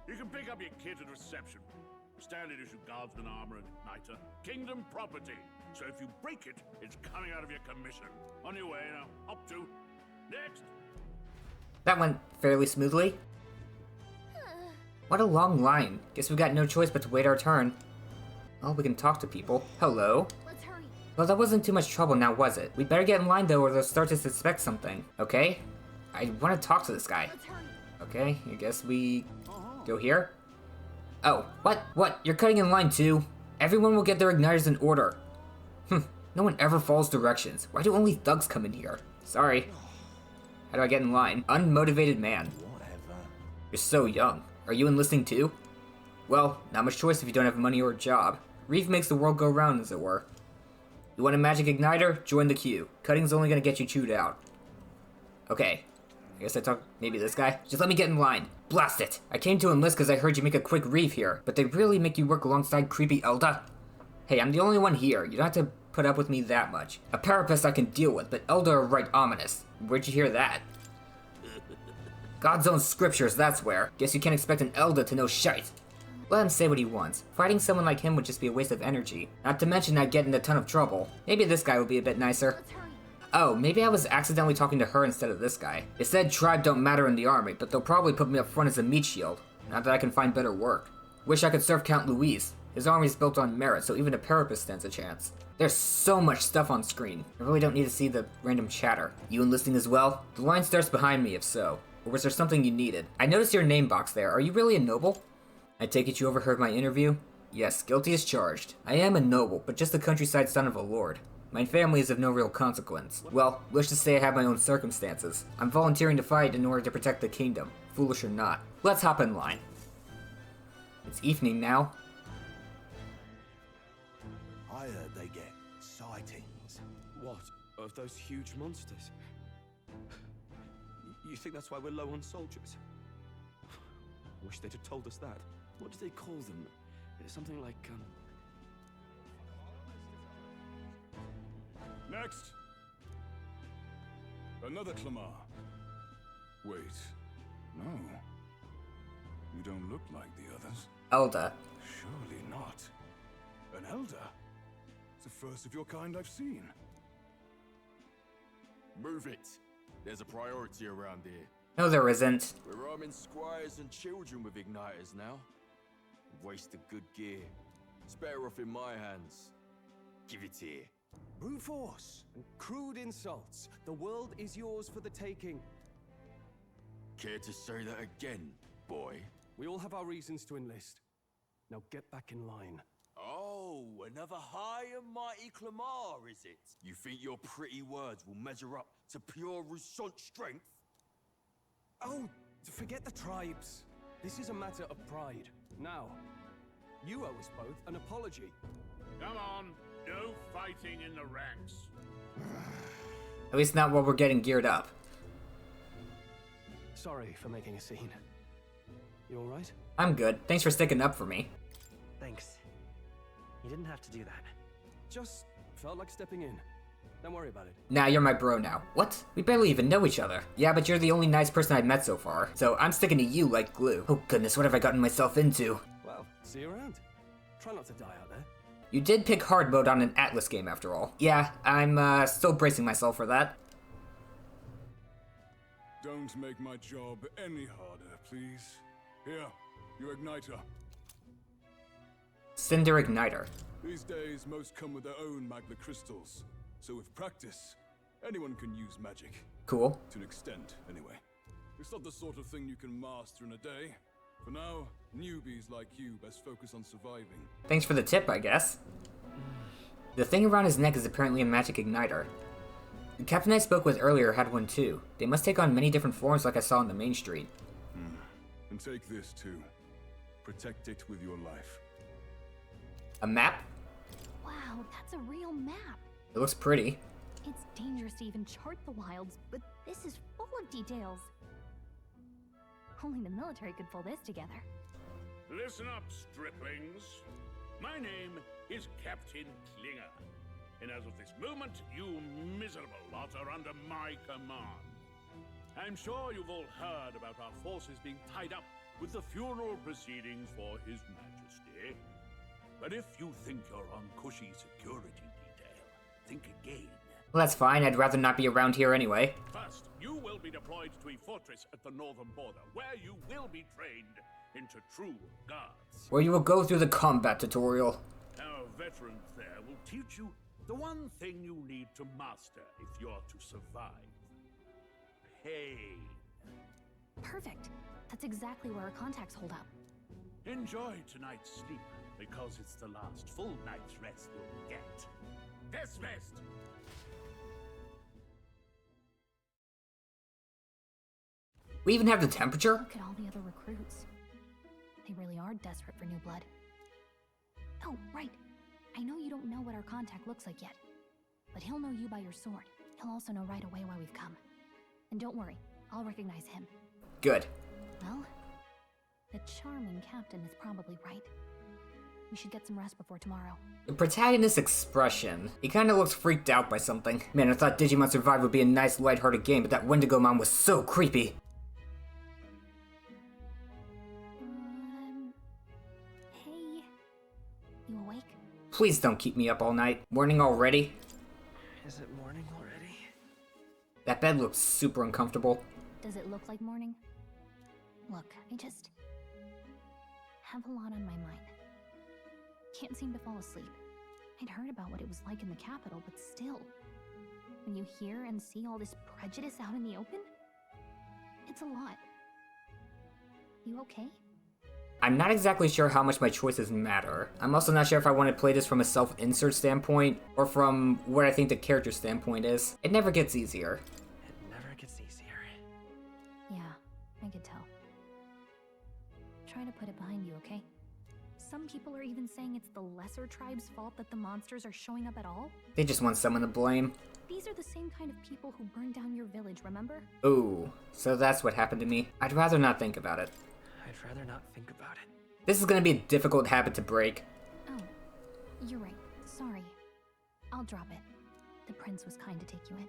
Speaker 6: You can pick up your kit at reception. Standard issue guardsman armor and igniter. Kingdom property. So if you break it, it's coming out of your commission. On your way now. Up to. Next.
Speaker 4: That went fairly smoothly. What a long line. Guess we got no choice but to wait our turn. Well, we can talk to people. Hello.
Speaker 9: Let's hurry.
Speaker 4: Well, that wasn't too much trouble now, was it? We better get in line though, or they'll start to suspect something. Okay? I want to talk to this guy.
Speaker 9: Let's hurry.
Speaker 4: Okay, I guess we go here. Oh, what? What? You're cutting in line too? Everyone will get their igniters in order. No one ever follows directions. Why do only thugs come in here? Sorry. How do I get in line? Unmotivated man.
Speaker 8: Whatever.
Speaker 4: You're so young. Are you enlisting too? Well, not much choice if you don't have money or a job. Reef makes the world go round, as it were. You want a magic igniter? Join the queue. Cutting's only gonna get you chewed out. Okay. I guess I talk maybe this guy? Just let me get in line. Blast it! I came to enlist because I heard you make a quick reef here, but they really make you work alongside creepy Elda? Hey, I'm the only one here. You don't have to put up with me that much. A parapest I can deal with, but Elda are right ominous. Where'd you hear that? God's own scriptures, that's where. Guess you can't expect an Elda to know shite. Let him say what he wants. Fighting someone like him would just be a waste of energy. Not to mention I'd get in a ton of trouble. Maybe this guy would be a bit nicer. Oh, maybe I was accidentally talking to her instead of this guy. It said tribe don't matter in the army, but they'll probably put me up front as a meat shield. Not that I can find better work. Wish I could serve Count Louis. His army's built on merit, so even a parapet stands a chance. There's so much stuff on screen. I really don't need to see the random chatter. You enlisting as well? The line starts behind me, if so. Or was there something you needed? I noticed your name box there. Are you really a noble? I take it you overheard my interview? Yes, guilty as charged. I am a noble, but just the countryside son of a lord. My family is of no real consequence. Well, wish to say I have my own circumstances. I'm volunteering to fight in order to protect the kingdom, foolish or not. Let's hop in line. It's evening now.
Speaker 11: I heard they get sightings.
Speaker 19: What? Of those huge monsters? You think that's why we're low on soldiers? I wish they'd have told us that. What do they call them? Something like,
Speaker 20: Next! Another Clamar. Wait. No. You don't look like the others.
Speaker 4: Elder.
Speaker 20: Surely not. An elder? It's the first of your kind I've seen.
Speaker 21: Move it. There's a priority around here.
Speaker 4: No, there isn't.
Speaker 21: We're arming squires and children with igniters now. Waste of good gear. It's better off in my hands. Give it here.
Speaker 19: brute force and crude insults. The world is yours for the taking.
Speaker 21: Care to say that again, boy?
Speaker 19: We all have our reasons to enlist. Now get back in line.
Speaker 21: Oh, another high and mighty Clamar, is it? You think your pretty words will measure up to pure Rousseau strength?
Speaker 19: Oh, forget the tribes. This is a matter of pride. Now, you owe us both an apology.
Speaker 6: Come on, no fighting in the ranks.
Speaker 4: At least not while we're getting geared up.
Speaker 19: Sorry for making a scene. You alright?
Speaker 4: I'm good. Thanks for sticking up for me.
Speaker 13: Thanks. You didn't have to do that.
Speaker 19: Just felt like stepping in. Don't worry about it.
Speaker 4: Nah, you're my bro now. What? We barely even know each other. Yeah, but you're the only nice person I've met so far. So I'm sticking to you like glue. Oh goodness, what have I gotten myself into?
Speaker 19: Well, see you around. Try not to die out there.
Speaker 4: You did pick hard mode on an Atlus game after all. Yeah, I'm still bracing myself for that.
Speaker 20: Don't make my job any harder, please. Here, your igniter.
Speaker 4: Cinder Igniter.
Speaker 20: These days, most come with their own magma crystals. So with practice, anyone can use magic.
Speaker 4: Cool.
Speaker 20: To an extent, anyway. It's not the sort of thing you can master in a day. For now, newbies like you best focus on surviving.
Speaker 4: Thanks for the tip, I guess. The thing around his neck is apparently a magic igniter. The captain I spoke with earlier had one too. They must take on many different forms like I saw on the main street.
Speaker 20: And take this too. Protect it with your life.
Speaker 4: A map?
Speaker 9: Wow, that's a real map.
Speaker 4: It looks pretty.
Speaker 9: It's dangerous to even chart the wilds, but this is full of details. Only the military could pull this together.
Speaker 6: Listen up, striplings. My name is Captain Klinger. And as of this moment, you miserable lot are under my command. I'm sure you've all heard about our forces being tied up with the funeral proceedings for His Majesty. But if you think you're on cushy security detail, think again.
Speaker 4: Well, that's fine. I'd rather not be around here anyway.
Speaker 6: First, you will be deployed to a fortress at the northern border, where you will be trained into true guards.
Speaker 4: Where you will go through the combat tutorial.
Speaker 6: Our veterans there will teach you the one thing you need to master if you're to survive. Pain.
Speaker 9: Perfect. That's exactly where our contacts hold up.
Speaker 6: Enjoy tonight's sleep, because it's the last full night's rest you'll get. Dismissed!
Speaker 4: We even have the temperature?
Speaker 9: Look at all the other recruits. They really are desperate for new blood. Oh, right. I know you don't know what our contact looks like yet, but he'll know you by your sword. He'll also know right away why we've come. And don't worry, I'll recognize him.
Speaker 4: Good.
Speaker 9: Well, the charming captain is probably right. We should get some rest before tomorrow.
Speaker 4: The protagonist's expression. He kinda looks freaked out by something. Man, I thought Digimon Survive would be a nice lighthearted game, but that Wendigo Mom was so creepy.
Speaker 9: Hey. You awake?
Speaker 4: Please don't keep me up all night. Morning already?
Speaker 13: Is it morning already?
Speaker 4: That bed looks super uncomfortable.
Speaker 9: Does it look like morning? Look, I just have a lot on my mind. Can't seem to fall asleep. I'd heard about what it was like in the capital, but still. When you hear and see all this prejudice out in the open, it's a lot. You okay?
Speaker 4: I'm not exactly sure how much my choices matter. I'm also not sure if I want to play this from a self-insert standpoint, or from what I think the character standpoint is. It never gets easier.
Speaker 13: It never gets easier.
Speaker 9: Yeah, I could tell. Try to put it behind you, okay? Some people are even saying it's the lesser tribe's fault that the monsters are showing up at all.
Speaker 4: They just want someone to blame.
Speaker 9: These are the same kind of people who burned down your village, remember?
Speaker 4: Ooh, so that's what happened to me. I'd rather not think about it.
Speaker 13: I'd rather not think about it.
Speaker 4: This is gonna be a difficult habit to break.
Speaker 9: Oh, you're right. Sorry. I'll drop it. The prince was kind to take you in.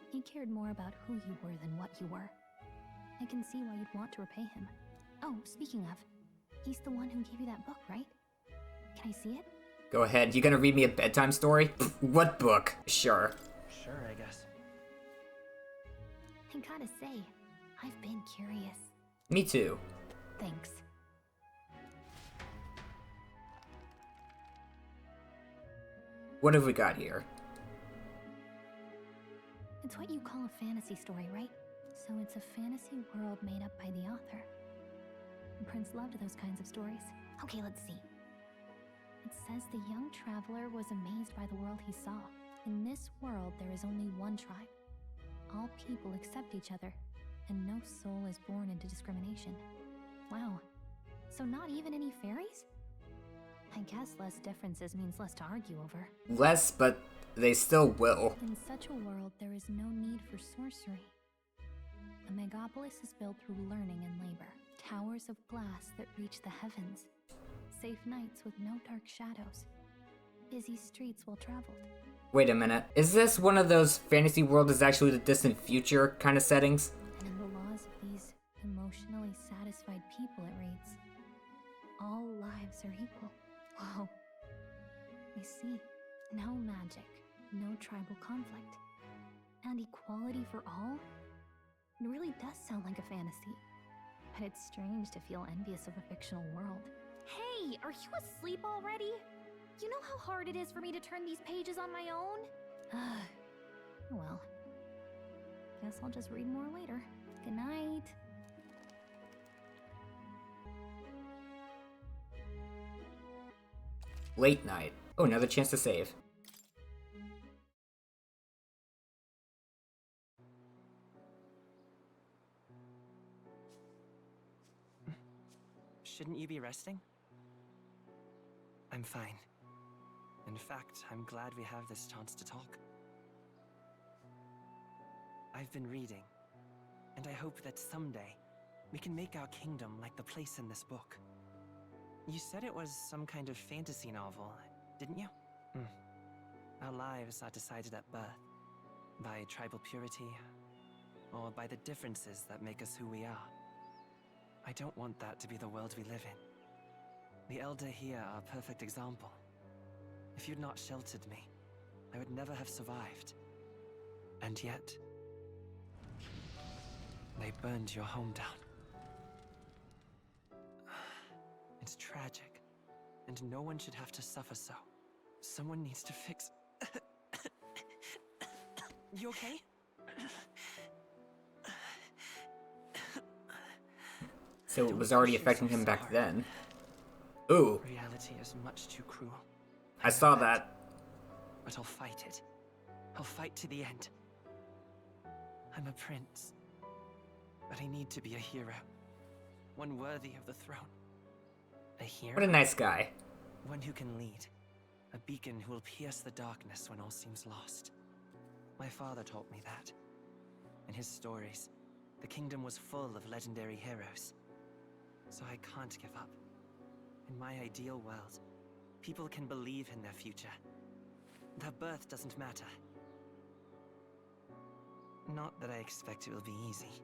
Speaker 9: He cared more about who you were than what you were. I can see why you'd want to repay him. Oh, speaking of, he's the one who gave you that book, right? Can I see it?
Speaker 4: Go ahead, you gonna read me a bedtime story? What book? Sure.
Speaker 13: Sure, I guess.
Speaker 9: I gotta say, I've been curious.
Speaker 4: Me too.
Speaker 9: Thanks.
Speaker 4: What have we got here?
Speaker 9: It's what you call a fantasy story, right? So it's a fantasy world made up by the author. The prince loved those kinds of stories. Okay, let's see. It says the young traveler was amazed by the world he saw. In this world, there is only one tribe. All people accept each other, and no soul is born into discrimination. Wow. So not even any fairies? I guess less differences means less to argue over.
Speaker 4: Less, but they still will.
Speaker 9: In such a world, there is no need for sorcery. A megapolis is built through learning and labor. Towers of glass that reach the heavens. Safe nights with no dark shadows. Busy streets well traveled.
Speaker 4: Wait a minute. Is this one of those fantasy world is actually the distant future kind of settings?
Speaker 9: And in the laws of these emotionally satisfied people, it reads, all lives are equal. Whoa. I see. No magic, no tribal conflict, and equality for all? It really does sound like a fantasy. But it's strange to feel envious of a fictional world. Hey, are you asleep already? You know how hard it is for me to turn these pages on my own? Well, guess I'll just read more later. Good night.
Speaker 4: Late night. Oh, another chance to save.
Speaker 13: Shouldn't you be resting? I'm fine. In fact, I'm glad we have this chance to talk. I've been reading, and I hope that someday we can make our kingdom like the place in this book. You said it was some kind of fantasy novel, didn't you? Our lives are decided at birth, by tribal purity, or by the differences that make us who we are. I don't want that to be the world we live in. The Elder here are a perfect example. If you'd not sheltered me, I would never have survived. And yet, they burned your home down. It's tragic, and no one should have to suffer so. Someone needs to fix... You okay?
Speaker 4: So it was already affecting him back then. Ooh.
Speaker 13: Reality is much too cruel.
Speaker 4: I saw that.
Speaker 13: But I'll fight it. I'll fight to the end. I'm a prince. But I need to be a hero. One worthy of the throne. A hero?
Speaker 4: What a nice guy.
Speaker 13: One who can lead. A beacon who will pierce the darkness when all seems lost. My father taught me that. In his stories, the kingdom was full of legendary heroes. So I can't give up. In my ideal world, people can believe in their future. Their birth doesn't matter. Not that I expect it will be easy.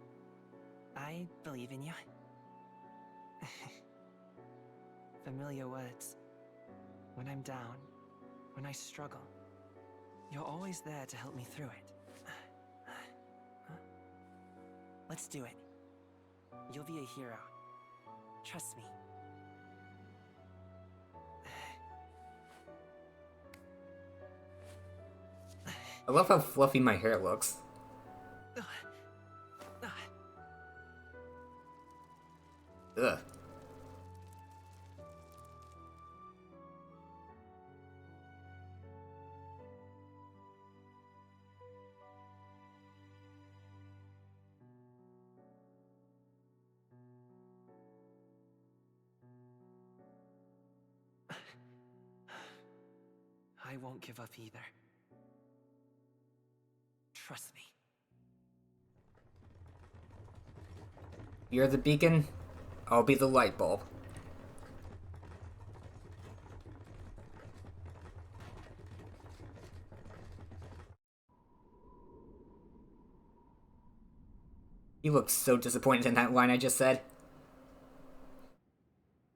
Speaker 13: I believe in you. Familiar words. When I'm down, when I struggle, you're always there to help me through it. Let's do it. You'll be a hero. Trust me.
Speaker 4: I love how fluffy my hair looks. Ugh.
Speaker 13: I won't give up either. Trust me.
Speaker 4: You're the beacon, I'll be the light bulb. You look so disappointed in that line I just said.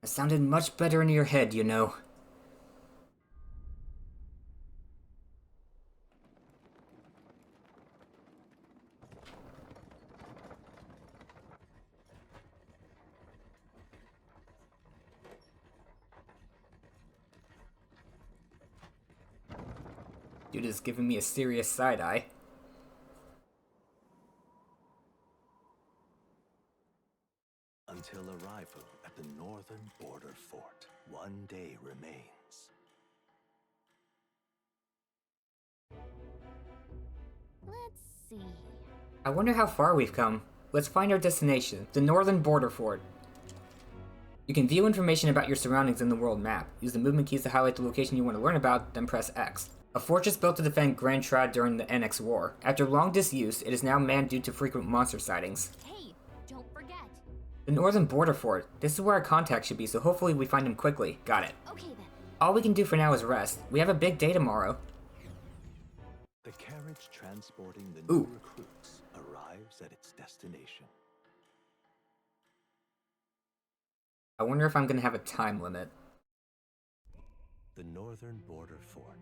Speaker 4: It sounded much better in your head, you know. Dude is giving me a serious side-eye.
Speaker 8: Until arrival at the northern border fort, one day remains.
Speaker 9: Let's see.
Speaker 4: I wonder how far we've come. Let's find our destination, the northern border fort. You can view information about your surroundings in the world map. Use the movement keys to highlight the location you want to learn about, then press X. A fortress built to defend Gran Trad during the Annex War. After long disuse, it is now manned due to frequent monster sightings.
Speaker 9: Hey, don't forget.
Speaker 4: The northern border fort. This is where our contact should be, so hopefully we find him quickly. Got it.
Speaker 9: Okay then.
Speaker 4: All we can do for now is rest. We have a big day tomorrow.
Speaker 8: The carriage transporting the new recruits arrives at its destination.
Speaker 4: I wonder if I'm gonna have a time limit.
Speaker 8: The northern border fort.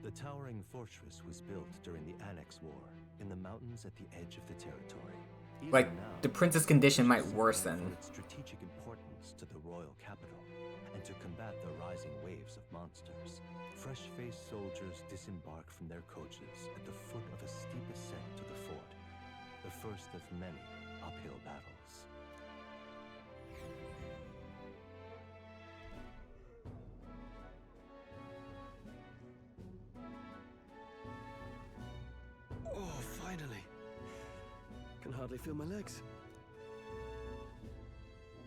Speaker 8: The towering fortress was built during the Annex War in the mountains at the edge of the territory. Even
Speaker 4: Like,
Speaker 8: now,
Speaker 4: the prince's condition might worsen.
Speaker 8: for its strategic importance to the royal capital and to combat the rising waves of monsters. Fresh-faced soldiers disembark from their coaches at the foot of a steep ascent to the fort, the first of many uphill battles.
Speaker 19: Oh, finally. Can hardly feel my legs.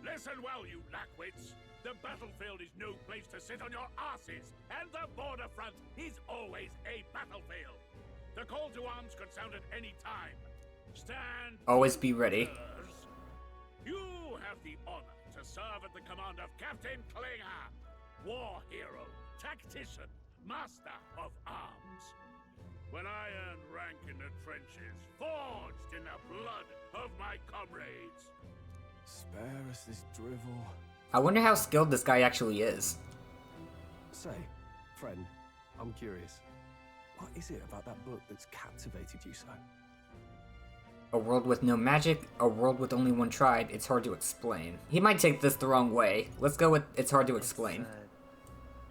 Speaker 6: Listen well, you lackwits. The battlefield is no place to sit on your asses, and the border front is always a battlefield. The call to arms could sound at any time. Stand.
Speaker 4: Always be ready.
Speaker 6: You have the honor to serve at the command of Captain Klinger, war hero, tactician, master of arms. When I earned rank in the trenches, forged in the blood of my comrades.
Speaker 19: Spare us this drivel.
Speaker 4: I wonder how skilled this guy actually is.
Speaker 19: Say, friend, I'm curious. What is it about that book that's captivated you so?
Speaker 4: A world with no magic, a world with only one tribe, it's hard to explain. He might take this the wrong way. Let's go with it's hard to explain.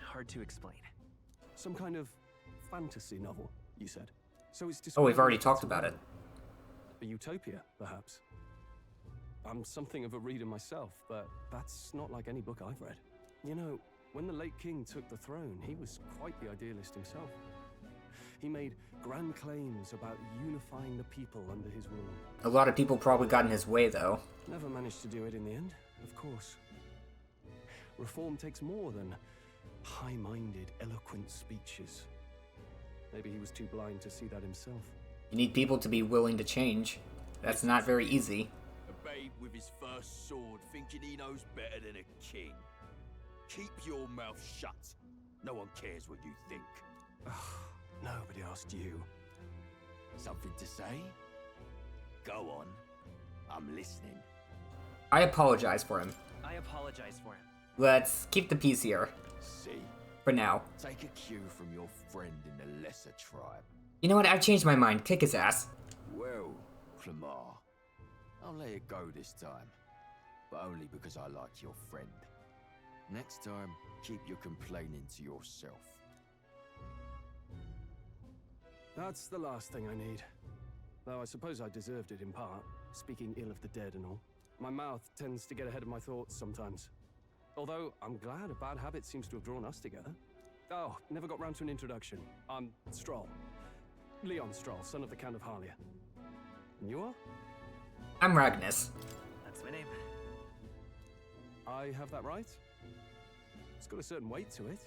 Speaker 13: Hard to explain.
Speaker 19: Some kind of fantasy novel, you said. So it's
Speaker 4: Oh, we've already
Speaker 19: describing
Speaker 4: talked about it.
Speaker 19: a utopia, perhaps. I'm something of a reader myself, but that's not like any book I've read. You know, when the late king took the throne, he was quite the idealist himself. He made grand claims about unifying the people under his rule.
Speaker 4: A lot of people probably got in his way, though.
Speaker 19: Never managed to do it in the end, of course. Reform takes more than high-minded, eloquent speeches. Maybe he was too blind to see that himself.
Speaker 4: You need people to be willing to change. That's not very easy.
Speaker 21: A babe with his first sword thinking he knows better than a king. Keep your mouth shut. No one cares what you think.
Speaker 19: Nobody asked you.
Speaker 21: Something to say? Go on. I'm listening.
Speaker 4: I apologize for him.
Speaker 13: I apologize for him.
Speaker 4: Let's keep the peace here.
Speaker 21: See?
Speaker 4: For now.
Speaker 21: Take a cue from your friend in the lesser tribe.
Speaker 4: You know what? I've changed my mind. Kick his ass.
Speaker 21: Well, Clamar, I'll let it go this time. But only because I like your friend. Next time, keep your complaining to yourself.
Speaker 19: That's the last thing I need. Though I suppose I deserved it in part, speaking ill of the dead and all. My mouth tends to get ahead of my thoughts sometimes. Although, I'm glad a bad habit seems to have drawn us together. Oh, never got round to an introduction. I'm Strohl. Leon Strohl, son of the Count of Harlia. And you are?
Speaker 4: I'm Ragnus.
Speaker 13: That's my name.
Speaker 19: I have that right? It's got a certain weight to it.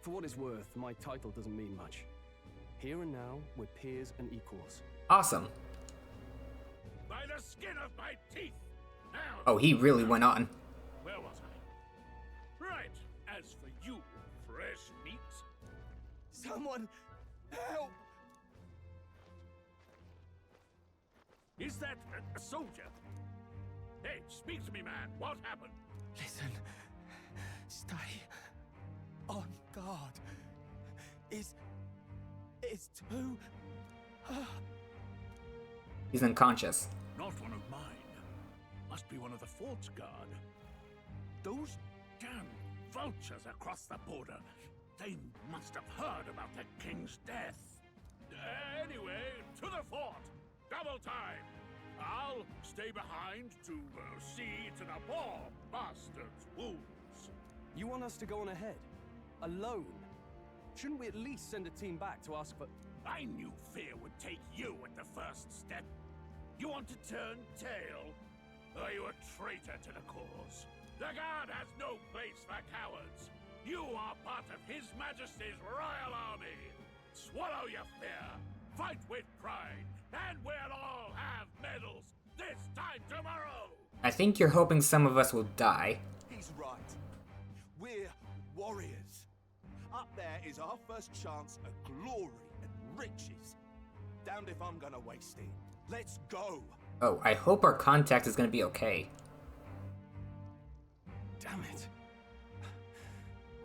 Speaker 19: For what it's worth, my title doesn't mean much. Here and now, we're peers and equals.
Speaker 4: Awesome.
Speaker 6: By the skin of my teeth! Now,
Speaker 4: Oh, he really went on.
Speaker 6: where was I? Right. As for you, fresh meat.
Speaker 11: Someone help!
Speaker 6: Is that a soldier? Hey, speak to me, man. What happened?
Speaker 11: Listen. Stay on guard. It's too...
Speaker 4: He's unconscious.
Speaker 6: Not one of mine. Must be one of the fort's guard. Those damn vultures across the border. They must have heard about the king's death. Anyway, to the fort. Double time. I'll stay behind to see to the poor bastard's wounds.
Speaker 19: You want us to go on ahead? Alone? Shouldn't we at least send a team back to ask for...
Speaker 6: I knew fear would take you at the first step. You want to turn tail? Are you a traitor to the cause? The guard has no place for cowards. You are part of His Majesty's Royal Army. Swallow your fear. Fight with pride. And we'll all have medals this time tomorrow.
Speaker 4: I think you're hoping some of us will die.
Speaker 11: He's right. We're warriors. Up there is our first chance at glory and riches. Damned if I'm gonna waste it. Let's go.
Speaker 4: Oh, I hope our contact is gonna be okay.
Speaker 19: Damn it.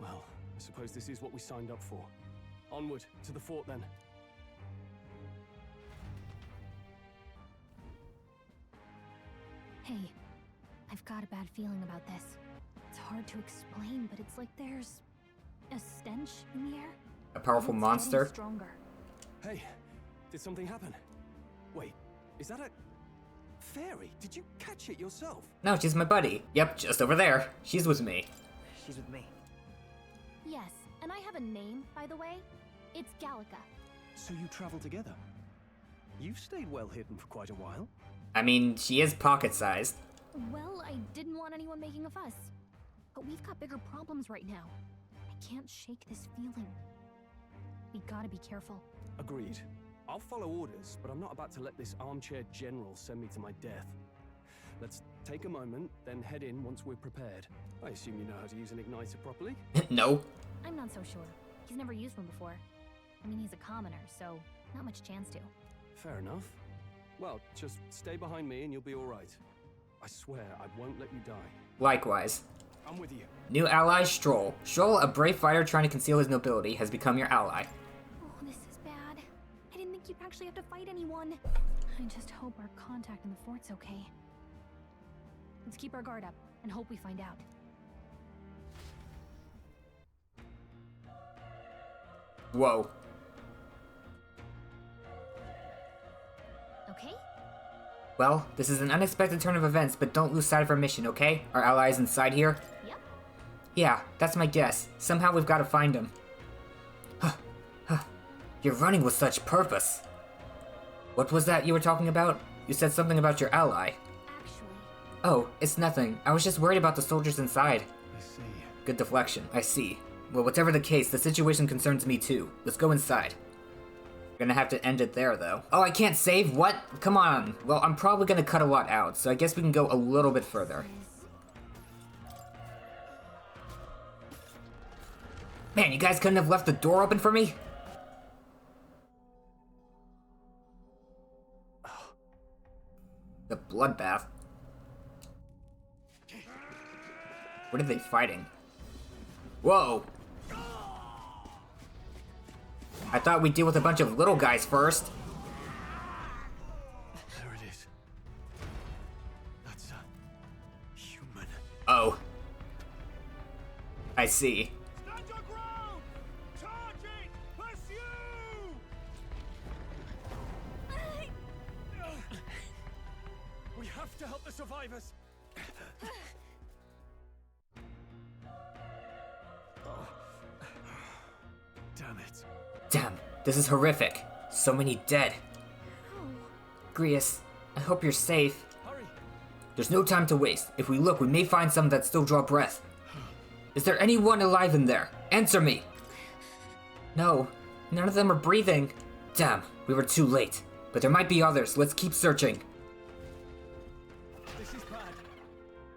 Speaker 19: Well, I suppose this is what we signed up for. Onward, to the fort then.
Speaker 9: Hey, I've got a bad feeling about this. It's hard to explain, but it's like there's a stench in the air.
Speaker 4: A powerful
Speaker 9: It's
Speaker 4: monster.
Speaker 9: getting stronger.
Speaker 19: Hey, did something happen? Wait, is that a... fairy? Did you catch it yourself?
Speaker 4: No, she's my buddy. Yep, just over there. She's with me.
Speaker 13: She's with me.
Speaker 9: Yes, and I have a name, by the way. It's Gallica.
Speaker 19: So you travel together? You've stayed well hidden for quite a while.
Speaker 4: I mean, she is pocket-sized.
Speaker 9: Well, I didn't want anyone making a fuss. But we've got bigger problems right now. I can't shake this feeling. We gotta be careful.
Speaker 19: Agreed. I'll follow orders, but I'm not about to let this armchair general send me to my death. Let's take a moment, then head in once we're prepared. I assume you know how to use an igniter properly?
Speaker 4: No.
Speaker 9: I'm not so sure. He's never used one before. I mean, he's a commoner, so not much chance to.
Speaker 19: Fair enough. Well, just stay behind me and you'll be alright. I swear I won't let you die.
Speaker 4: Likewise.
Speaker 19: I'm with you.
Speaker 4: New ally, Strohl. Strohl, a brave fighter trying to conceal his nobility, has become your ally.
Speaker 9: Oh, this is bad. I didn't think you'd actually have to fight anyone. I just hope our contact in the fort's okay. Let's keep our guard up and hope we find out.
Speaker 4: Whoa.
Speaker 9: Okay?
Speaker 4: Well, this is an unexpected turn of events, but don't lose sight of our mission, okay? Our ally is inside here?
Speaker 9: Yep.
Speaker 4: Yeah, that's my guess. Somehow we've got to find him. You're running with such purpose. What was that you were talking about? You said something about your ally.
Speaker 9: Actually...
Speaker 4: Oh, it's nothing. I was just worried about the soldiers inside.
Speaker 19: I see.
Speaker 4: Good deflection, I see. Well, whatever the case, the situation concerns me too. Let's go inside. Gonna have to end it there, though. Oh, I can't save? What? Come on. Well, I'm probably gonna cut a lot out, so I guess we can go a little bit further. Man, you guys couldn't have left the door open for me? The bloodbath. What are they fighting? Whoa! I thought we'd deal with a bunch of little guys first.
Speaker 11: There it is. That's a human.
Speaker 4: Oh. I see.
Speaker 11: Stand your ground! Charging! Pursue!
Speaker 19: We have to help the survivors.
Speaker 11: Damn it.
Speaker 4: Damn, this is horrific. So many dead. Grius, I hope you're safe.
Speaker 19: Hurry.
Speaker 4: There's no time to waste. If we look, we may find some that still draw breath. Is there anyone alive in there? Answer me! No, none of them are breathing. Damn, we were too late. But there might be others. Let's keep searching.
Speaker 14: This is bad.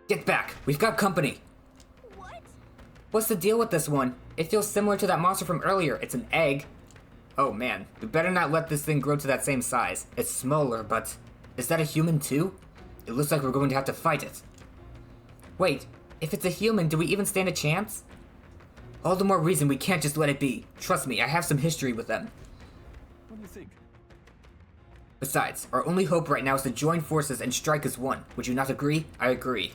Speaker 4: Get back. We've got company. What's the deal with this one? It feels similar to that monster from earlier. It's an egg. Oh man, we better not let this thing grow to that same size. It's smaller, but is that a human too? It looks like we're going to have to fight it. Wait, if it's a human, do we even stand a chance? All the more reason we can't just let it be. Trust me, I have some history with them.
Speaker 14: What do you think?
Speaker 4: Besides, our only hope right now is to join forces and strike as one. Would you not agree? I agree.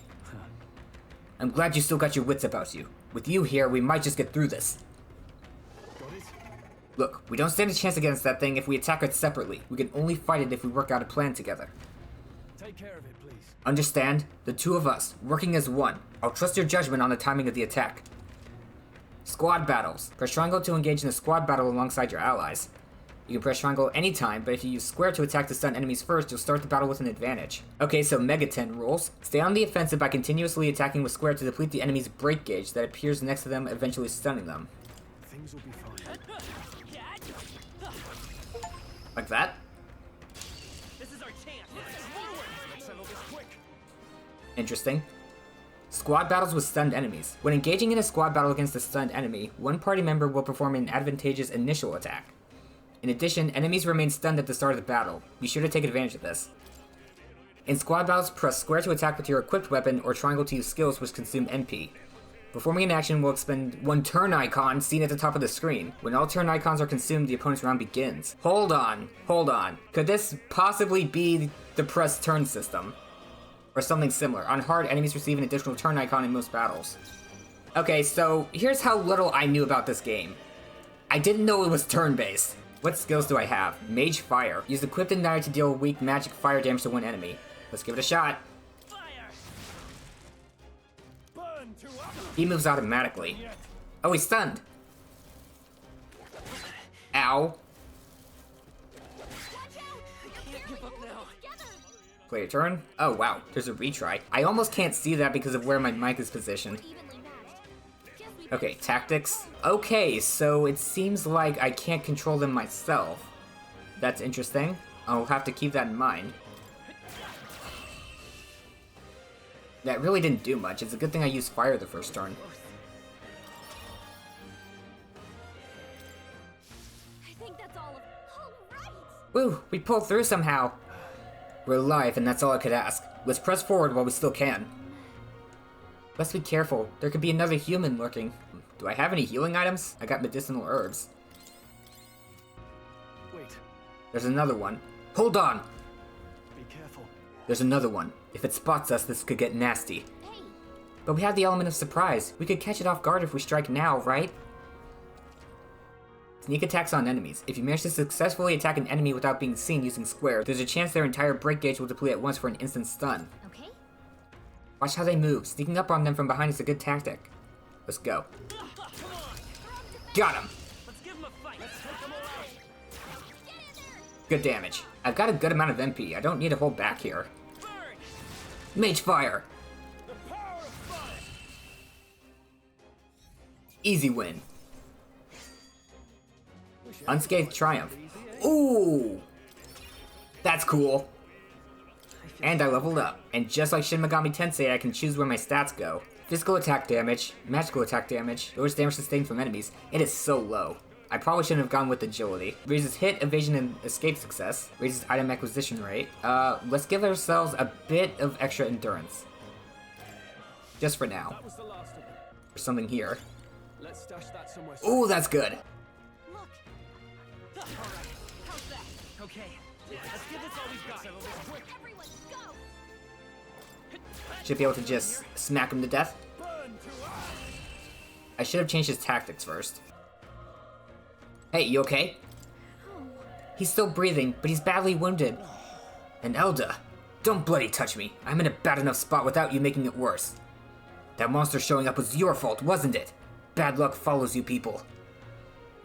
Speaker 4: I'm glad you still got your wits about you. With you here, we might just get through this.
Speaker 14: Got it?
Speaker 4: Look, we don't stand a chance against that thing if we attack it separately. We can only fight it if we work out a plan together.
Speaker 14: Take care of it, please.
Speaker 4: Understand? The two of us, working as one. I'll trust your judgment on the timing of the attack. Squad battles. Press triangle to engage in a squad battle alongside your allies. You can press triangle anytime, but if you use square to attack the stunned enemies first, you'll start the battle with an advantage. Okay, so Mega 10 rules. Stay on the offensive by continuously attacking with square to deplete the enemy's break gauge that appears next to them, eventually stunning them.
Speaker 14: Things will be fine.
Speaker 4: Like that?
Speaker 14: This is our chance. Let's settle this quick.
Speaker 4: Interesting. Squad battles with stunned enemies. When engaging in a squad battle against a stunned enemy, one party member will perform an advantageous initial attack. In addition, enemies remain stunned at the start of the battle. Be sure to take advantage of this. In squad battles, press square to attack with your equipped weapon or triangle to use skills which consume MP. Performing an action will expend one turn icon seen at the top of the screen. When all turn icons are consumed, the opponent's round begins. Hold on. Could this possibly be the press turn system? Or something similar. On hard, enemies receive an additional turn icon in most battles. Okay, so here's how little I knew about this game. I didn't know it was turn-based. What skills do I have? Mage Fire. Use equipped Igniter to deal weak magic fire damage to one enemy. Let's give it a shot. He moves automatically. Oh, he's stunned. Ow. Play your turn. Oh wow, there's a retry. I almost can't see that because of where my mic is positioned. Okay, tactics. Okay, so it seems like I can't control them myself. That's interesting. I'll have to keep that in mind. That really didn't do much. It's a good thing I used fire the first turn.
Speaker 9: I think that's all right.
Speaker 4: Woo, we pulled through somehow. We're alive, and that's all I could ask. Let's press forward while we still can. Let's be careful. There could be another human lurking. Do I have any healing items? I got medicinal herbs.
Speaker 14: Wait.
Speaker 4: There's another one. Hold on!
Speaker 14: Be careful.
Speaker 4: There's another one. If it spots us, this could get nasty. But we have the element of surprise. We could catch it off guard if we strike now, right? Sneak attacks on enemies. If you manage to successfully attack an enemy without being seen using square, there's a chance their entire break gauge will deplete at once for an instant stun.
Speaker 9: Okay.
Speaker 4: Watch how they move. Sneaking up on them from behind is a good tactic. Let's go. Got him!
Speaker 14: Let's give him a fight. Let's take them all out.
Speaker 4: Good damage. I've got a good amount of MP. I don't need to hold back here. Mage Fire! Easy win. Unscathed Triumph. Ooh! That's cool. And I leveled up. And just like Shin Megami Tensei, I can choose where my stats go. Physical attack damage, magical attack damage, lowers damage sustained from enemies. It is so low. I probably shouldn't have gone with agility. Raises hit, evasion, and escape success. Raises item acquisition rate. Let's give ourselves a bit of extra endurance. Just for now. There's something here.
Speaker 14: Let's stash that somewhere.
Speaker 4: Ooh, that's good.
Speaker 14: Okay. Let's give this all we've got. Settle this quick.
Speaker 4: Should be able to just smack him to death. I should have changed his tactics first. Hey, you okay? He's still breathing, but he's badly wounded. And Elda, don't bloody touch me. I'm in a bad enough spot without you making it worse. That monster showing up was your fault, wasn't it? Bad luck follows you people.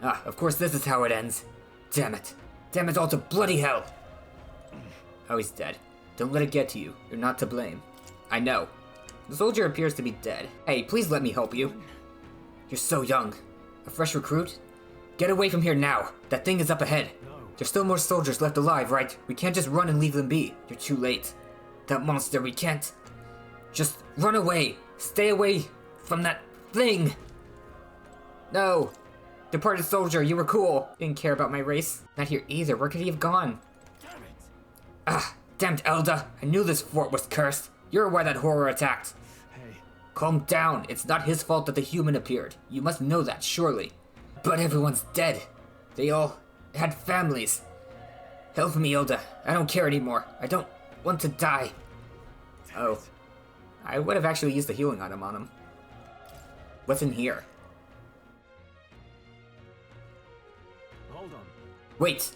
Speaker 4: Ah, of course this is how it ends. Damn it. Damn it all to bloody hell. Oh, he's dead. Don't let it get to you. You're not to blame. I know. The soldier appears to be dead. Hey, please let me help you. You're so young. A fresh recruit? Get away from here now. That thing is up ahead. There's still more soldiers left alive, right? We can't just run and leave them be. You're too late. That monster, we can't. Just run away. Stay away from that thing. No. Departed soldier, you were cool. Didn't care about my race. Not here either. Where could he have gone? Damn it. Ah, damned Elda. I knew this fort was cursed. You're why that horror attacked.
Speaker 19: Hey.
Speaker 4: Calm down. It's not his fault that the human appeared. You must know that, surely. But everyone's dead. They all had families. Help me, Elda. I don't care anymore. I don't want to die. Oh. I would have actually used the healing item on him. What's in here?
Speaker 19: Hold on.
Speaker 4: Wait.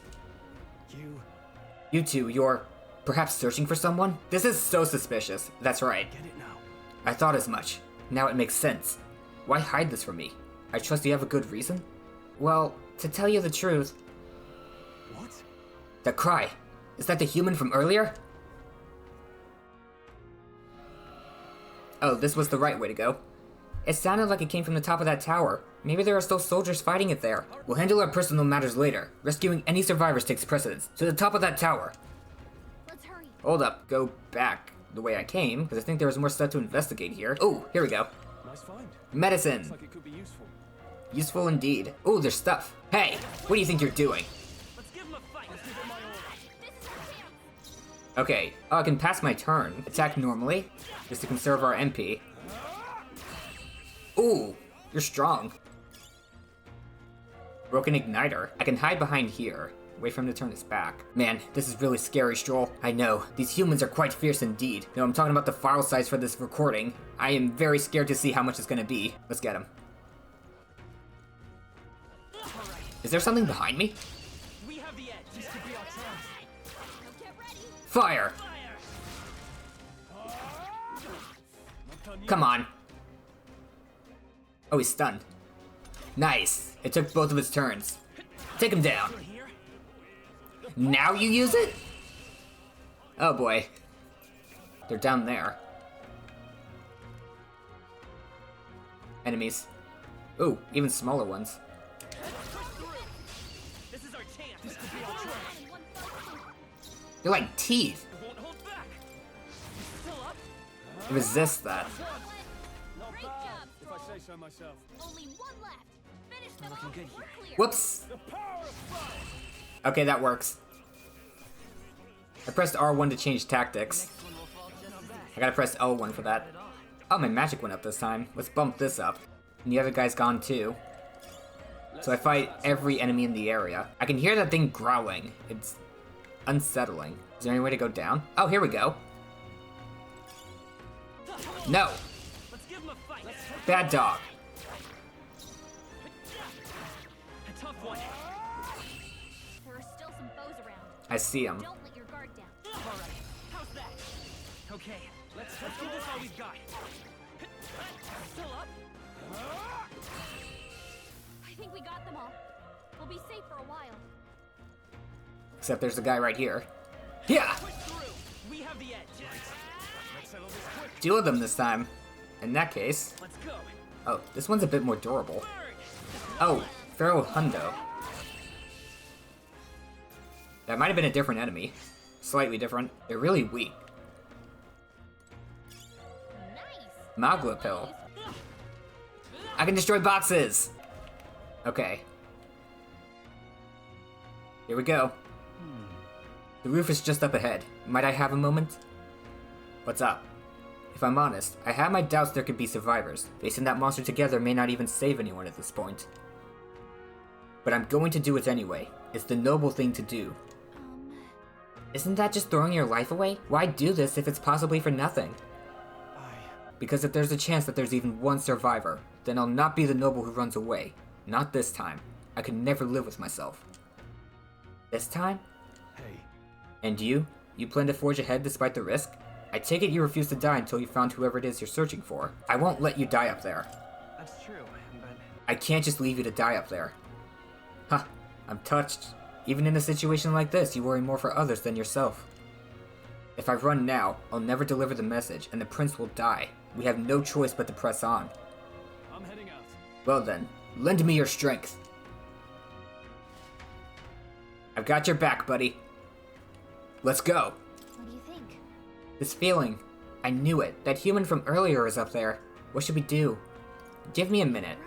Speaker 4: You two, you're perhaps searching for someone? This is so suspicious. That's right.
Speaker 19: Get it now.
Speaker 4: I thought as much. Now it makes sense. Why hide this from me? I trust you have a good reason? Well, to tell you the truth...
Speaker 19: What?
Speaker 4: That cry. Is that the human from earlier? Oh, this was the right way to go. It sounded like it came from the top of that tower. Maybe there are still soldiers fighting it there. We'll handle our personal matters later. Rescuing any survivors takes precedence. To the top of that tower.
Speaker 9: Let's hurry.
Speaker 4: Hold up. Go back the way I came, because I think there was more stuff to investigate here. Oh, here we go.
Speaker 19: Nice find.
Speaker 4: Medicine.
Speaker 19: Looks like it could be useful.
Speaker 4: Useful indeed. Oh, there's stuff. Hey, what do you think you're doing?
Speaker 14: Let's give him a fight. Let's give him my order.
Speaker 4: Okay, I can pass my turn. Attack normally, just to conserve our MP. Ooh, you're strong. Broken Igniter. I can hide behind here. Wait for him to turn his back. Man, this is really scary, Strohl. I know, these humans are quite fierce indeed. No, I'm talking about the file size for this recording. I am very scared to see how much it's gonna be. Let's get him. Is there something behind me?
Speaker 14: We have the edge. This could be our chance.
Speaker 4: Fire! Come on. Oh, he's stunned. Nice. It took both of his turns. Take him down. Now you use it? Oh boy. They're down there. Enemies. Ooh, even smaller ones.
Speaker 14: This is our chance. This could be our chance.
Speaker 4: They're like teeth.
Speaker 14: It won't hold back. Still up?
Speaker 4: Resist that.
Speaker 14: Great job,
Speaker 19: If I say so myself.
Speaker 9: Only one left. Finish them off.
Speaker 14: Looking good here.
Speaker 9: We're clear.
Speaker 4: Whoops. Okay, that works. I pressed R1 to change tactics. I gotta press L1 for that. Oh, my magic went up this time. Let's bump this up. And the other guy's gone too. So I fight every enemy in the area. I can hear that thing growling. It's unsettling. Is there any way to go down? Oh, here we go. No.
Speaker 14: Let's give him a fight.
Speaker 4: Bad dog.
Speaker 14: A tough one.
Speaker 9: There are still some foes around.
Speaker 4: I see him.
Speaker 9: Don't let your guard down.
Speaker 14: All right. How's that? Okay. Let's give this all we've got. Still up?
Speaker 9: I think we got them all. We'll be safe for a while.
Speaker 4: Except there's a guy right here. Yeah!
Speaker 14: Push through. We have the edge. Let's settle this quick.
Speaker 4: Two of them this time. In that case.
Speaker 14: Let's go.
Speaker 4: Oh, this one's a bit more durable. Oh, Pharaoh Hundo. That might have been a different enemy. Slightly different. They're really weak. Magma Pill. I can destroy boxes! Okay. Here we go. The roof is just up ahead. Might I have a moment? What's up? If I'm honest, I have my doubts there could be survivors. Facing that monster together may not even save anyone at this point. But I'm going to do it anyway. It's the noble thing to do. Isn't that just throwing your life away? Why do this if it's possibly for nothing? Because if there's a chance that there's even one survivor, then I'll not be the noble who runs away. Not this time. I could never live with myself. This time?
Speaker 19: Hey.
Speaker 4: And you? You plan to forge ahead despite the risk? I take it you refuse to die until you found whoever it is you're searching for. I won't let you die up there.
Speaker 13: That's true, but...
Speaker 4: I can't just leave you to die up there. Huh, I'm touched. Even in a situation like this, you worry more for others than yourself. If I run now, I'll never deliver the message, and the prince will die. We have no choice but to press on.
Speaker 19: I'm heading out.
Speaker 4: Well then, lend me your strength. I've got your back, buddy. Let's go.
Speaker 9: What do you think?
Speaker 4: This feeling. I knew it. That human from earlier is up there. What should we do? Give me a minute.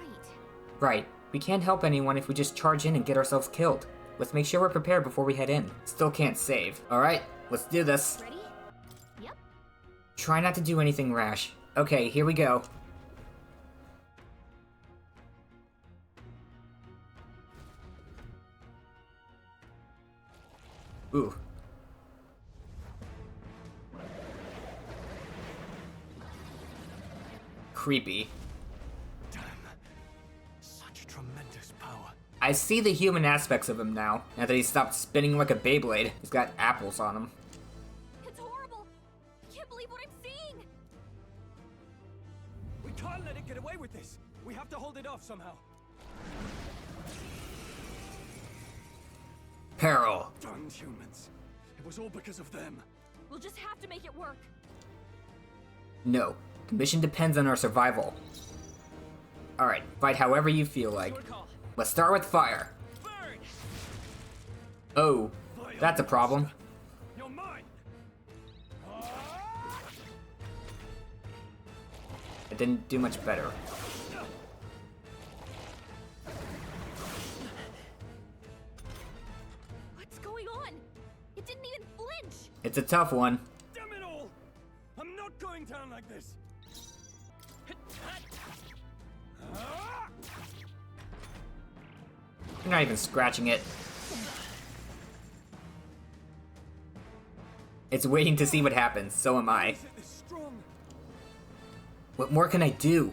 Speaker 4: Right. We can't help anyone if we just charge in and get ourselves killed. Let's make sure we're prepared before we head in. Still can't save. Alright, let's do this.
Speaker 9: Ready? Yep.
Speaker 4: Try not to do anything rash. Okay, here we go. Ooh. Creepy.
Speaker 10: Damn. Such tremendous power.
Speaker 4: I see the human aspects of him now that he stopped spinning like a Beyblade. He's got apples on him.
Speaker 9: It's horrible. I can't believe what I'm seeing.
Speaker 14: We can't let it get away with this. We have to hold it off somehow.
Speaker 4: Peril.
Speaker 10: Darn humans. It was all because of them.
Speaker 9: We'll just have to make it work.
Speaker 4: No, the mission depends on our survival. Alright, fight however you feel like. Let's start with fire. Oh, that's a problem.
Speaker 14: You're mine.
Speaker 4: It didn't do much better.
Speaker 9: What's going on? It didn't even flinch.
Speaker 4: It's a tough one.
Speaker 14: Damn it all! I'm not going down like this.
Speaker 4: You're not even scratching it. It's waiting to see what happens, so am I. What more can I do?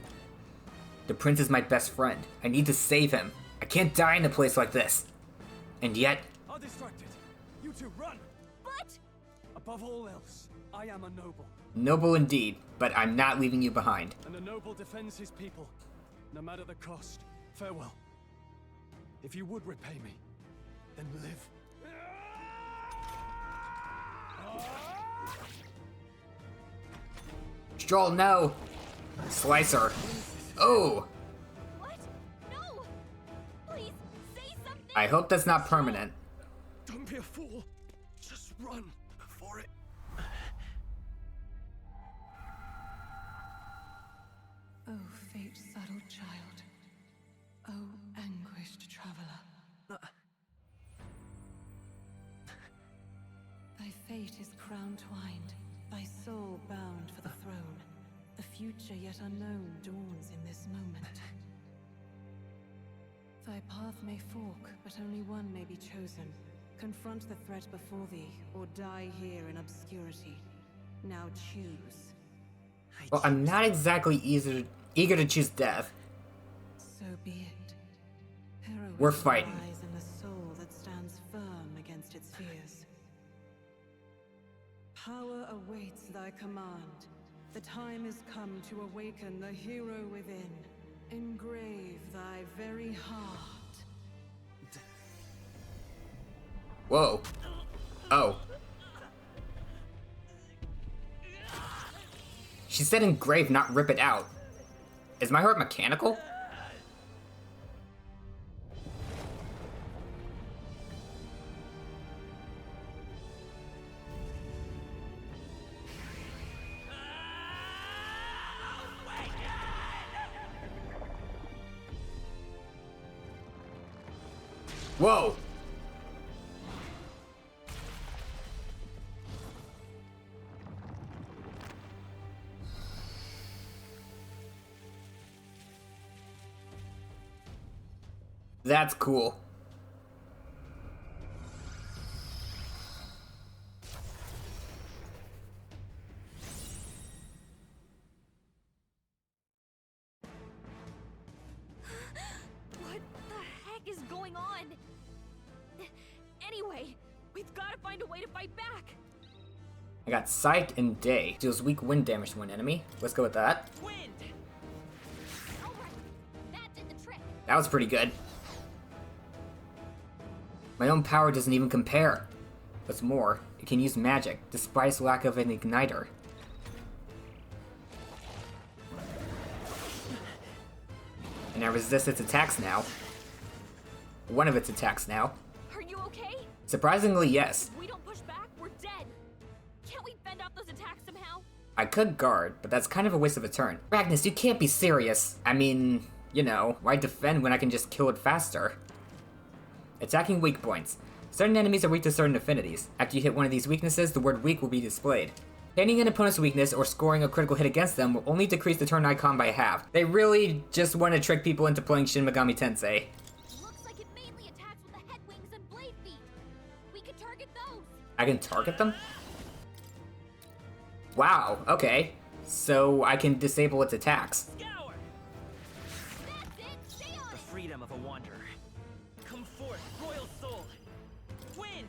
Speaker 4: The prince is my best friend. I need to save him. I can't die in a place like this. And yet...
Speaker 14: I'll distract it. You two run!
Speaker 9: But...
Speaker 14: Above all else, I am a noble.
Speaker 4: Noble indeed, but I'm not leaving you behind.
Speaker 14: And a noble defends his people, no matter the cost. Farewell. If you would repay me, then live.
Speaker 4: Strohl, no! Slicer. Oh!
Speaker 9: What? No! Please, say something!
Speaker 4: I hope that's not permanent.
Speaker 10: Don't be a fool. Just run for it.
Speaker 5: Oh, fate subtle child. Oh, anguished traveler. Thy fate is crown twined, thy soul bound for the throne. The future yet unknown dawns in this moment. Thy path may fork, but only one may be chosen. Confront the threat before thee, or die here in obscurity. Now choose.
Speaker 4: Well, I'm not exactly eager to choose death.
Speaker 5: So be it. Heroism
Speaker 4: We're fighting.
Speaker 5: lies in the soul that stands firm against its fears. Power awaits thy command. The time is come to awaken the hero within. Engrave thy very heart.
Speaker 4: Whoa. Oh. She said engrave, not rip it out. Is my heart mechanical? Whoa! That's cool.
Speaker 9: What the heck is going on? Anyway, we've got to find a way to fight back.
Speaker 4: I got Sight and Day. Deals weak wind damage to one enemy. Let's go with that.
Speaker 9: Wind. All right, that did the trick.
Speaker 4: That was pretty good. My own power doesn't even compare. What's more, it can use magic, despite its lack of an igniter. And I resist its attacks now. One of its attacks now.
Speaker 9: Are you okay?
Speaker 4: Surprisingly, yes.
Speaker 9: If we don't push back, we're dead. Can't we fend off those attacks somehow?
Speaker 4: I could guard, but that's kind of a waste of a turn. Ragnus, you can't be serious. I mean, you know, why defend when I can just kill it faster? Attacking weak points. Certain enemies are weak to certain affinities. After you hit one of these weaknesses, the word weak will be displayed. Hitting an opponent's weakness or scoring a critical hit against them will only decrease the turn icon by half. They really just want to trick people into playing Shin Megami Tensei.
Speaker 9: Looks like it mainly attacks with the head wings and blade feet. We can target those.
Speaker 4: I can target them? Wow, okay. So I can disable its attacks.
Speaker 13: The freedom of a wanderer. Come forth, royal soul. Wind.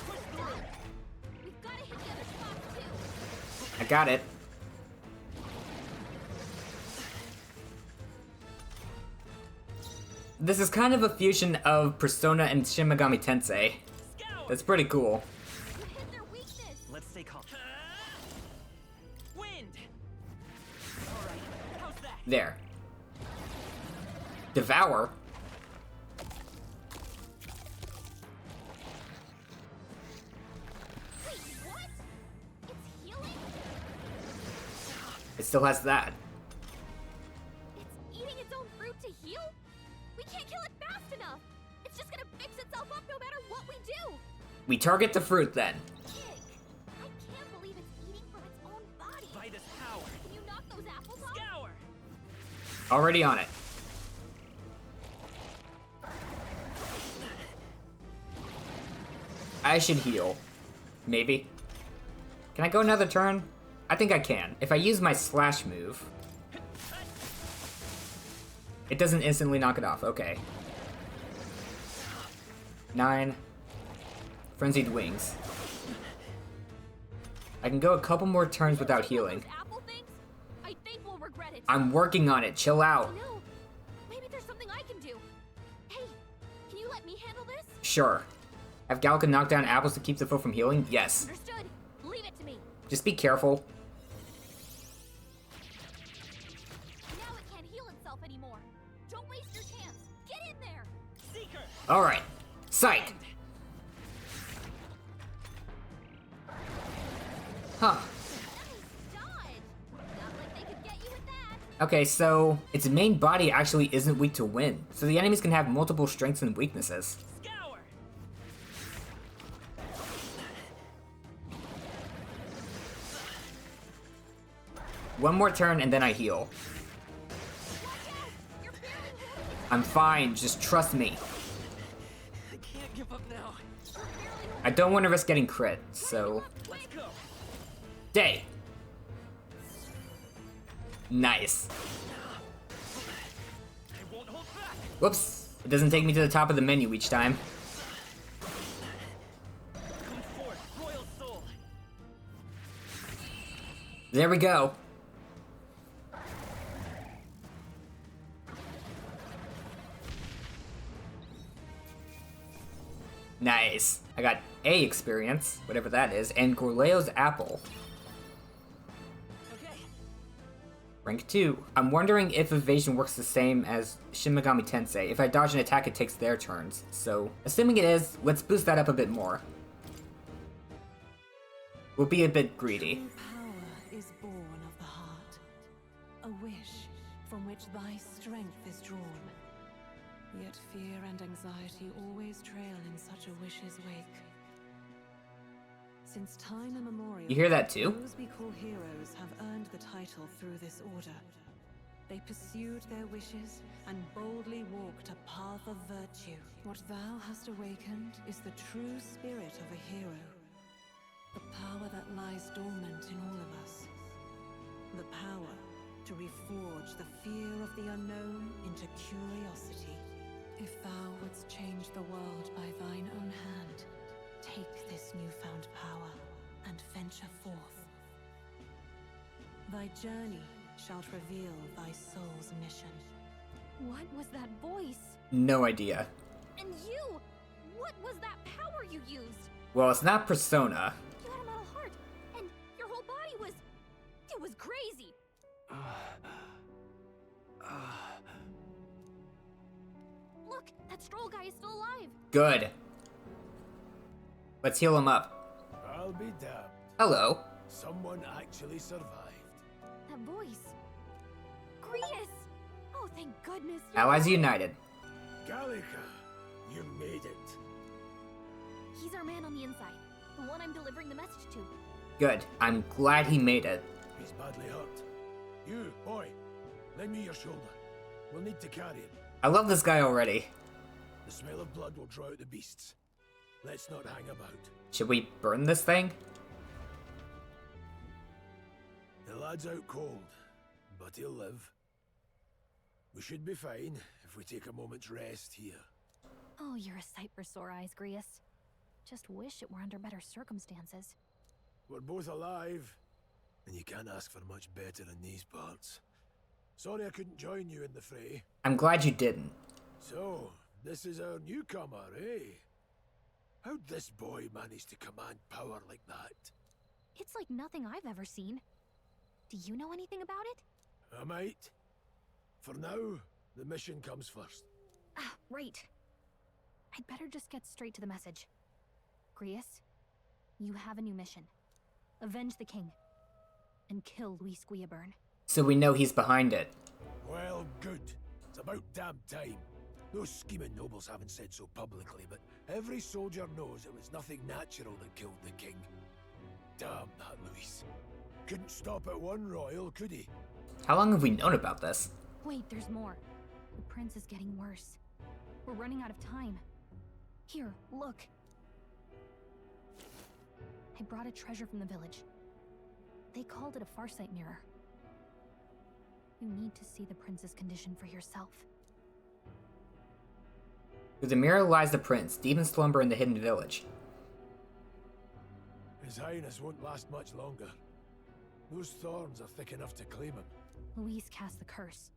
Speaker 13: Push through.
Speaker 9: We've got to hit the other spots too.
Speaker 4: I got it. This is kind of a fusion of Persona and Shin Megami Tensei. That's pretty cool.
Speaker 13: Let's stay calm. Wind. All right. How's that?
Speaker 4: There. Devour?
Speaker 9: Wait, what? It's healing?
Speaker 4: It still has that.
Speaker 9: It's eating its own fruit to heal? We can't kill it fast enough. It's just gonna fix itself up no matter what we do.
Speaker 4: We target the fruit then.
Speaker 9: I can't believe it's eating from its own body.
Speaker 13: By this power.
Speaker 9: Can you knock those apples off?
Speaker 13: Scour.
Speaker 4: Already on it. I should heal. Maybe. Can I go another turn? I think I can. If I use my slash move, it doesn't instantly knock it off. Okay. 9. Frenzied Wings. I can go a couple more turns without healing.
Speaker 9: I think we'll regret it.
Speaker 4: I'm working on it. Chill out.
Speaker 9: No. Maybe there's something I can do. Hey, can you let me handle this?
Speaker 4: Sure. Have Galka knock down apples to keep the foe from healing? Yes.
Speaker 9: Understood. Leave it to me.
Speaker 4: Just be careful.
Speaker 9: Now it can't heal itself anymore. Don't waste your chance. Get in there.
Speaker 13: Seeker.
Speaker 4: All right. Psych. Huh. Okay, so its main body actually isn't weak to wind, so the enemies can have multiple strengths and weaknesses.
Speaker 13: Scour.
Speaker 4: One more turn and then I heal. I'm fine, just trust me.
Speaker 13: I can't give up now.
Speaker 4: I don't want to risk getting crit, so...
Speaker 13: Let's go.
Speaker 4: Day! Nice.
Speaker 13: I won't hold back.
Speaker 4: Whoops. It doesn't take me to the top of the menu each time.
Speaker 13: Come forth, royal soul.
Speaker 4: There we go. Nice. I got A experience, whatever that is, and Gorleo's apple.
Speaker 13: Okay.
Speaker 4: Rank 2. I'm wondering if evasion works the same as Shin Megami Tensei. If I dodge an attack, it takes their turns. So, assuming it is, let's boost that up a bit more. We'll be a bit greedy.
Speaker 5: True power is born of the heart, a wish from which thy strength is drawn. Yet fear and anxiety always trail in such a wish's wake. Since time immemorial,
Speaker 4: You hear that too?
Speaker 5: those we call heroes have earned the title through this order. They pursued their wishes and boldly walked a path of virtue. What thou hast awakened is the true spirit of a hero. The power that lies dormant in all of us. The power to reforge the fear of the unknown into curiosity. If thou wouldst change the world by thine own hand, take this newfound power and venture forth. Thy journey shalt reveal thy soul's mission.
Speaker 9: What was that voice?
Speaker 4: No idea.
Speaker 9: And you! What was that power you used?
Speaker 4: Well, it's not Persona.
Speaker 9: You had a metal heart, and your whole body was... It was crazy! Look, that Strohl guy is still alive!
Speaker 4: Good. Let's heal him up.
Speaker 11: I'll be damned.
Speaker 4: Hello.
Speaker 11: Someone actually survived.
Speaker 9: That voice. Grius! Oh, thank goodness.
Speaker 4: Allies united.
Speaker 11: Gallica, you made it.
Speaker 9: He's our man on the inside. The one I'm delivering the message to.
Speaker 4: Good. I'm glad he made it.
Speaker 11: He's badly hurt. You, boy, lend me your shoulder. We'll need to carry him.
Speaker 4: I love this guy already.
Speaker 11: The smell of blood will draw out the beasts. Let's not hang about.
Speaker 4: Should we burn this thing?
Speaker 11: The lad's out cold, but he'll live. We should be fine if we take a moment's rest here.
Speaker 9: Oh, you're a sight for sore eyes, Grius. Just wish it were under better circumstances.
Speaker 11: We're both alive, and you can't ask for much better in these parts. Sorry I couldn't join you in the fray.
Speaker 4: I'm glad you didn't.
Speaker 11: So, this is our newcomer, eh? How'd this boy manage to command power like that?
Speaker 9: It's like nothing I've ever seen. Do you know anything about it?
Speaker 11: I might. For now, the mission comes first.
Speaker 9: Ah, right. I'd better just get straight to the message. Grius, you have a new mission. Avenge the king. And kill Luis Guillaburn.
Speaker 4: So we know he's behind it.
Speaker 11: Well, good. It's about damn time. Those scheming nobles haven't said so publicly, but every soldier knows it was nothing natural that killed the king. Damn that Luis. Couldn't stop at one royal, could he?
Speaker 4: How long have we known about this?
Speaker 9: Wait, there's more. The prince is getting worse. We're running out of time. Here, look. I brought a treasure from the village. They called it a farsight mirror. You need to see the prince's condition for yourself.
Speaker 4: Through the mirror lies the prince, deep in slumber in the hidden village.
Speaker 11: His Highness won't last much longer. Those thorns are thick enough to claim him.
Speaker 9: Luis cast the curse,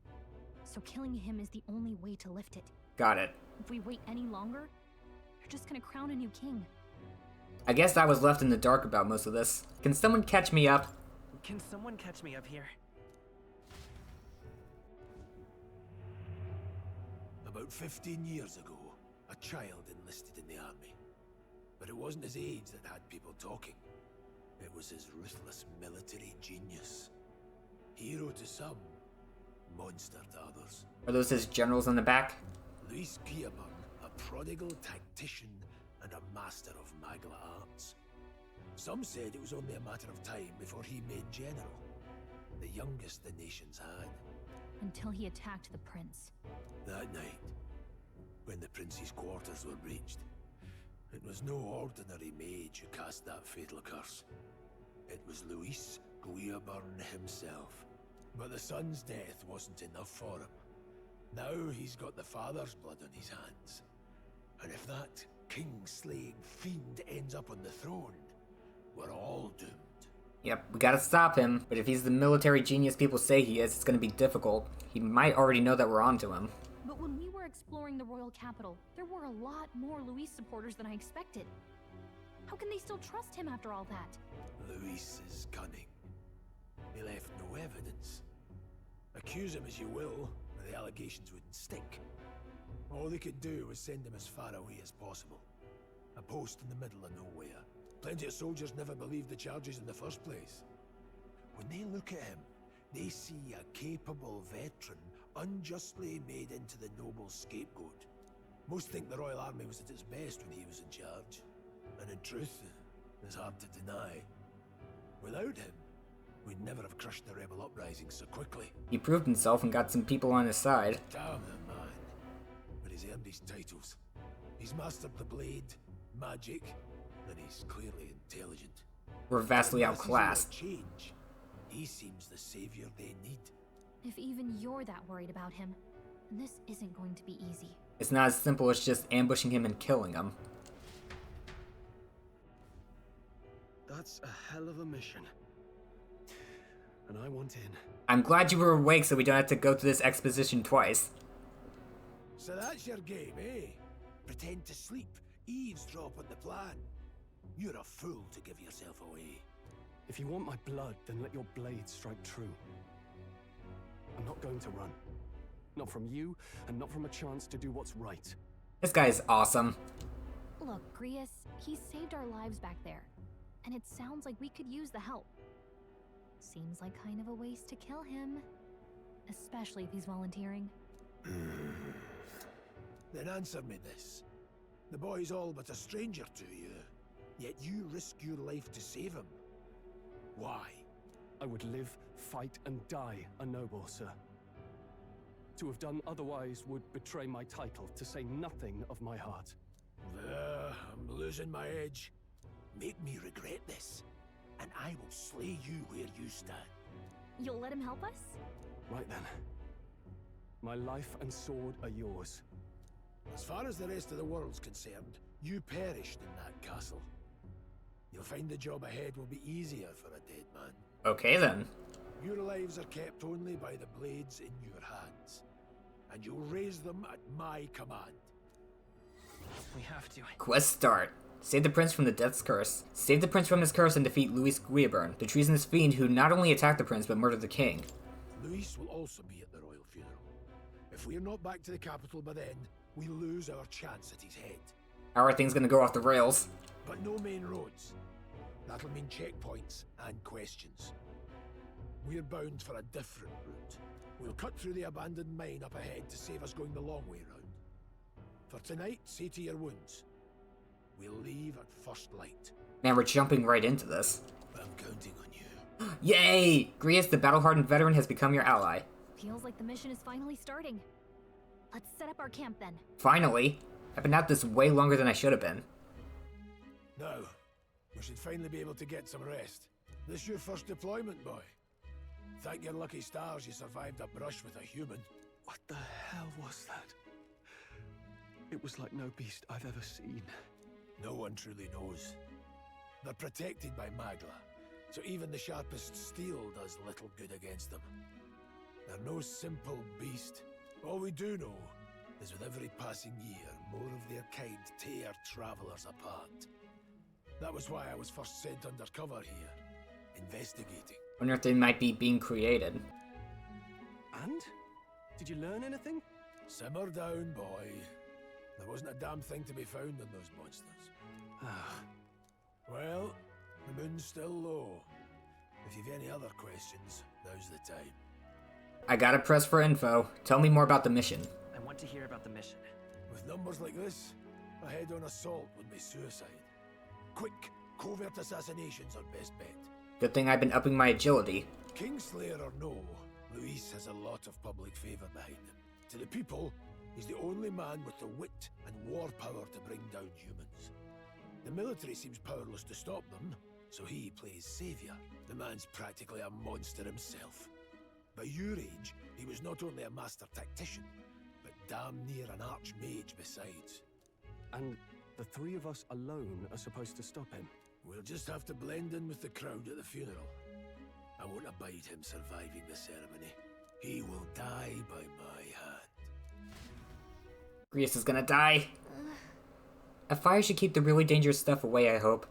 Speaker 9: so killing him is the only way to lift it.
Speaker 4: Got it.
Speaker 9: If we wait any longer, you're just gonna crown a new king.
Speaker 4: I guess I was left in the dark about most of this. Can someone catch me up?
Speaker 13: Can someone catch me up here?
Speaker 11: About 15 years ago, a child enlisted in the army. But it wasn't his age that had people talking. It was his ruthless military genius. Hero to some, monster to others.
Speaker 4: Are those his generals on the back?
Speaker 11: Luis Guillaburn, a prodigal tactician and a master of magla arts. Some said it was only a matter of time before he made general, the youngest the nations had.
Speaker 9: Until he attacked the prince.
Speaker 11: That night, when the prince's quarters were breached, it was no ordinary mage who cast that fatal curse. It was Luis Guillaburn himself. But the son's death wasn't enough for him. Now he's got the father's blood on his hands. And if that king-slaying fiend ends up on the throne, we're all doomed.
Speaker 4: Yep, we gotta stop him, but if he's the military genius people say he is, it's gonna be difficult. He might already know that we're onto him.
Speaker 9: But when we were exploring the royal capital, there were a lot more Luis supporters than I expected. How can they still trust him after all that?
Speaker 11: Luis is cunning. He left no evidence. Accuse him as you will, the allegations wouldn't stick. All they could do was send him as far away as possible. A post in the middle of nowhere. Plenty of soldiers never believed the charges in the first place. When they look at him, they see a capable veteran unjustly made into the noble's scapegoat. Most think the Royal Army was at its best when he was in charge. And in truth, it's hard to deny. Without him, we'd never have crushed the rebel uprising so quickly.
Speaker 4: He proved himself and got some people on his side.
Speaker 11: Damn him, man. But he's earned his titles. He's mastered the blade, magic, and he's clearly intelligent.
Speaker 4: We're vastly
Speaker 11: Unless he's
Speaker 4: outclassed.
Speaker 11: able to change, he seems the savior they need.
Speaker 9: If even you're that worried about him, then this isn't going to be easy.
Speaker 4: It's not as simple as just ambushing him and killing him.
Speaker 19: That's a hell of a mission. And I want in.
Speaker 4: I'm glad you were awake so we don't have to go through this exposition twice.
Speaker 11: So that's your game, eh? Pretend to sleep, eavesdrop on the plan. You're a fool to give yourself away.
Speaker 19: If you want my blood, then let your blade strike true. I'm not going to run. Not from you, and not from a chance to do what's right.
Speaker 4: This guy is awesome.
Speaker 9: Look, Grius, he saved our lives back there, and it sounds like we could use the help. Seems like kind of a waste to kill him, especially if he's volunteering.
Speaker 7: Then answer me this. The boy's all but a stranger to you, yet you risk your life to save him. Why?
Speaker 19: I would live, fight, and die a noble, sir. To have done otherwise would betray my title, to say nothing of my heart.
Speaker 7: I'm losing my edge. Make me regret this, and I will slay you where you stand.
Speaker 9: You'll let him help us?
Speaker 19: Right then. My life and sword are yours.
Speaker 7: As far as the rest of the world's concerned, you perished in that castle. You'll find the job ahead will be easier for a dead man.
Speaker 4: Okay then.
Speaker 7: Your lives are kept only by the blades in your hands, and you'll raise them at my command.
Speaker 13: We have to.
Speaker 4: Quest start. Save the prince from the death's curse. Save the prince from his curse and defeat Louis Guillaburn, the treasonous fiend who not only attacked the prince but murdered the king.
Speaker 7: Louis will also be at the royal funeral. If we are not back to the capital by then, we lose our chance at his head.
Speaker 4: How are things gonna go off the rails?
Speaker 7: But no main roads. That'll mean checkpoints and questions. We're bound for a different route. We'll cut through the abandoned mine up ahead to save us going the long way round. For tonight, see to your wounds. We'll leave at first light.
Speaker 4: Man, we're jumping right into this.
Speaker 7: I'm counting on you.
Speaker 4: Yay! Grius, the battle-hardened veteran, has become your ally.
Speaker 9: Feels like the mission is finally starting. Let's set up our camp then.
Speaker 4: Finally! I've been at this way longer than I should have been.
Speaker 7: Now, we should finally be able to get some rest. This your first deployment, boy? Thank your lucky stars you survived a brush with a human.
Speaker 19: What the hell was that? It was like no beast I've ever seen.
Speaker 7: No one truly knows. They're protected by Magla, so even the sharpest steel does little good against them. They're no simple beast. All we do know is with every passing year, more of their kind tear travelers apart. That was why I was first sent undercover here, investigating.
Speaker 4: Wonder if they might be being created.
Speaker 19: And? Did you learn anything?
Speaker 7: Simmer down, boy. There wasn't a damn thing to be found in those monsters. Well, the moon's still low. If you've any other questions, now's the time.
Speaker 4: I gotta press for info. Tell me more about the mission.
Speaker 13: I want to hear about the mission.
Speaker 7: With numbers like this, a head-on assault would be suicide. Quick, covert assassinations are best bet.
Speaker 4: Good thing I've been upping my agility.
Speaker 7: Kingslayer or no, Luis has a lot of public favor behind him. To the people, he's the only man with the wit and war power to bring down humans. The military seems powerless to stop them, so he plays savior. The man's practically a monster himself. By your age, he was not only a master tactician, but damn near an archmage besides.
Speaker 19: And the three of us alone are supposed to stop him?
Speaker 7: We'll just have to blend in with the crowd at the funeral. I won't abide him surviving the ceremony. He will die by my hand.
Speaker 4: Grius is gonna die. A fire should keep the really dangerous stuff away, I hope.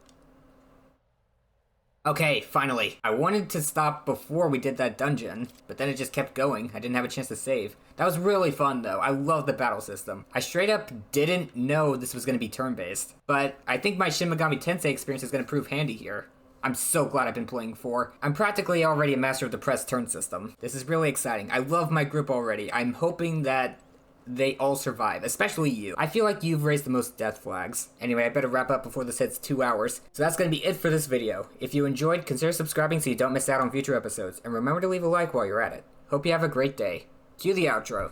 Speaker 4: Okay, finally. I wanted to stop before we did that dungeon, but then it just kept going. I didn't have a chance to save. That was really fun, though. I love the battle system. I straight up didn't know this was going to be turn-based, but I think my Shin Megami Tensei experience is going to prove handy here. I'm so glad I've been playing 4. I'm practically already a master of the press turn system. This is really exciting. I love my group already. I'm hoping that they all survive, especially you. I feel like you've raised the most death flags. Anyway, I better wrap up before this hits 2 hours. So that's gonna be it for this video. If you enjoyed, consider subscribing so you don't miss out on future episodes, and remember to leave a like while you're at it. Hope you have a great day. Cue the outro.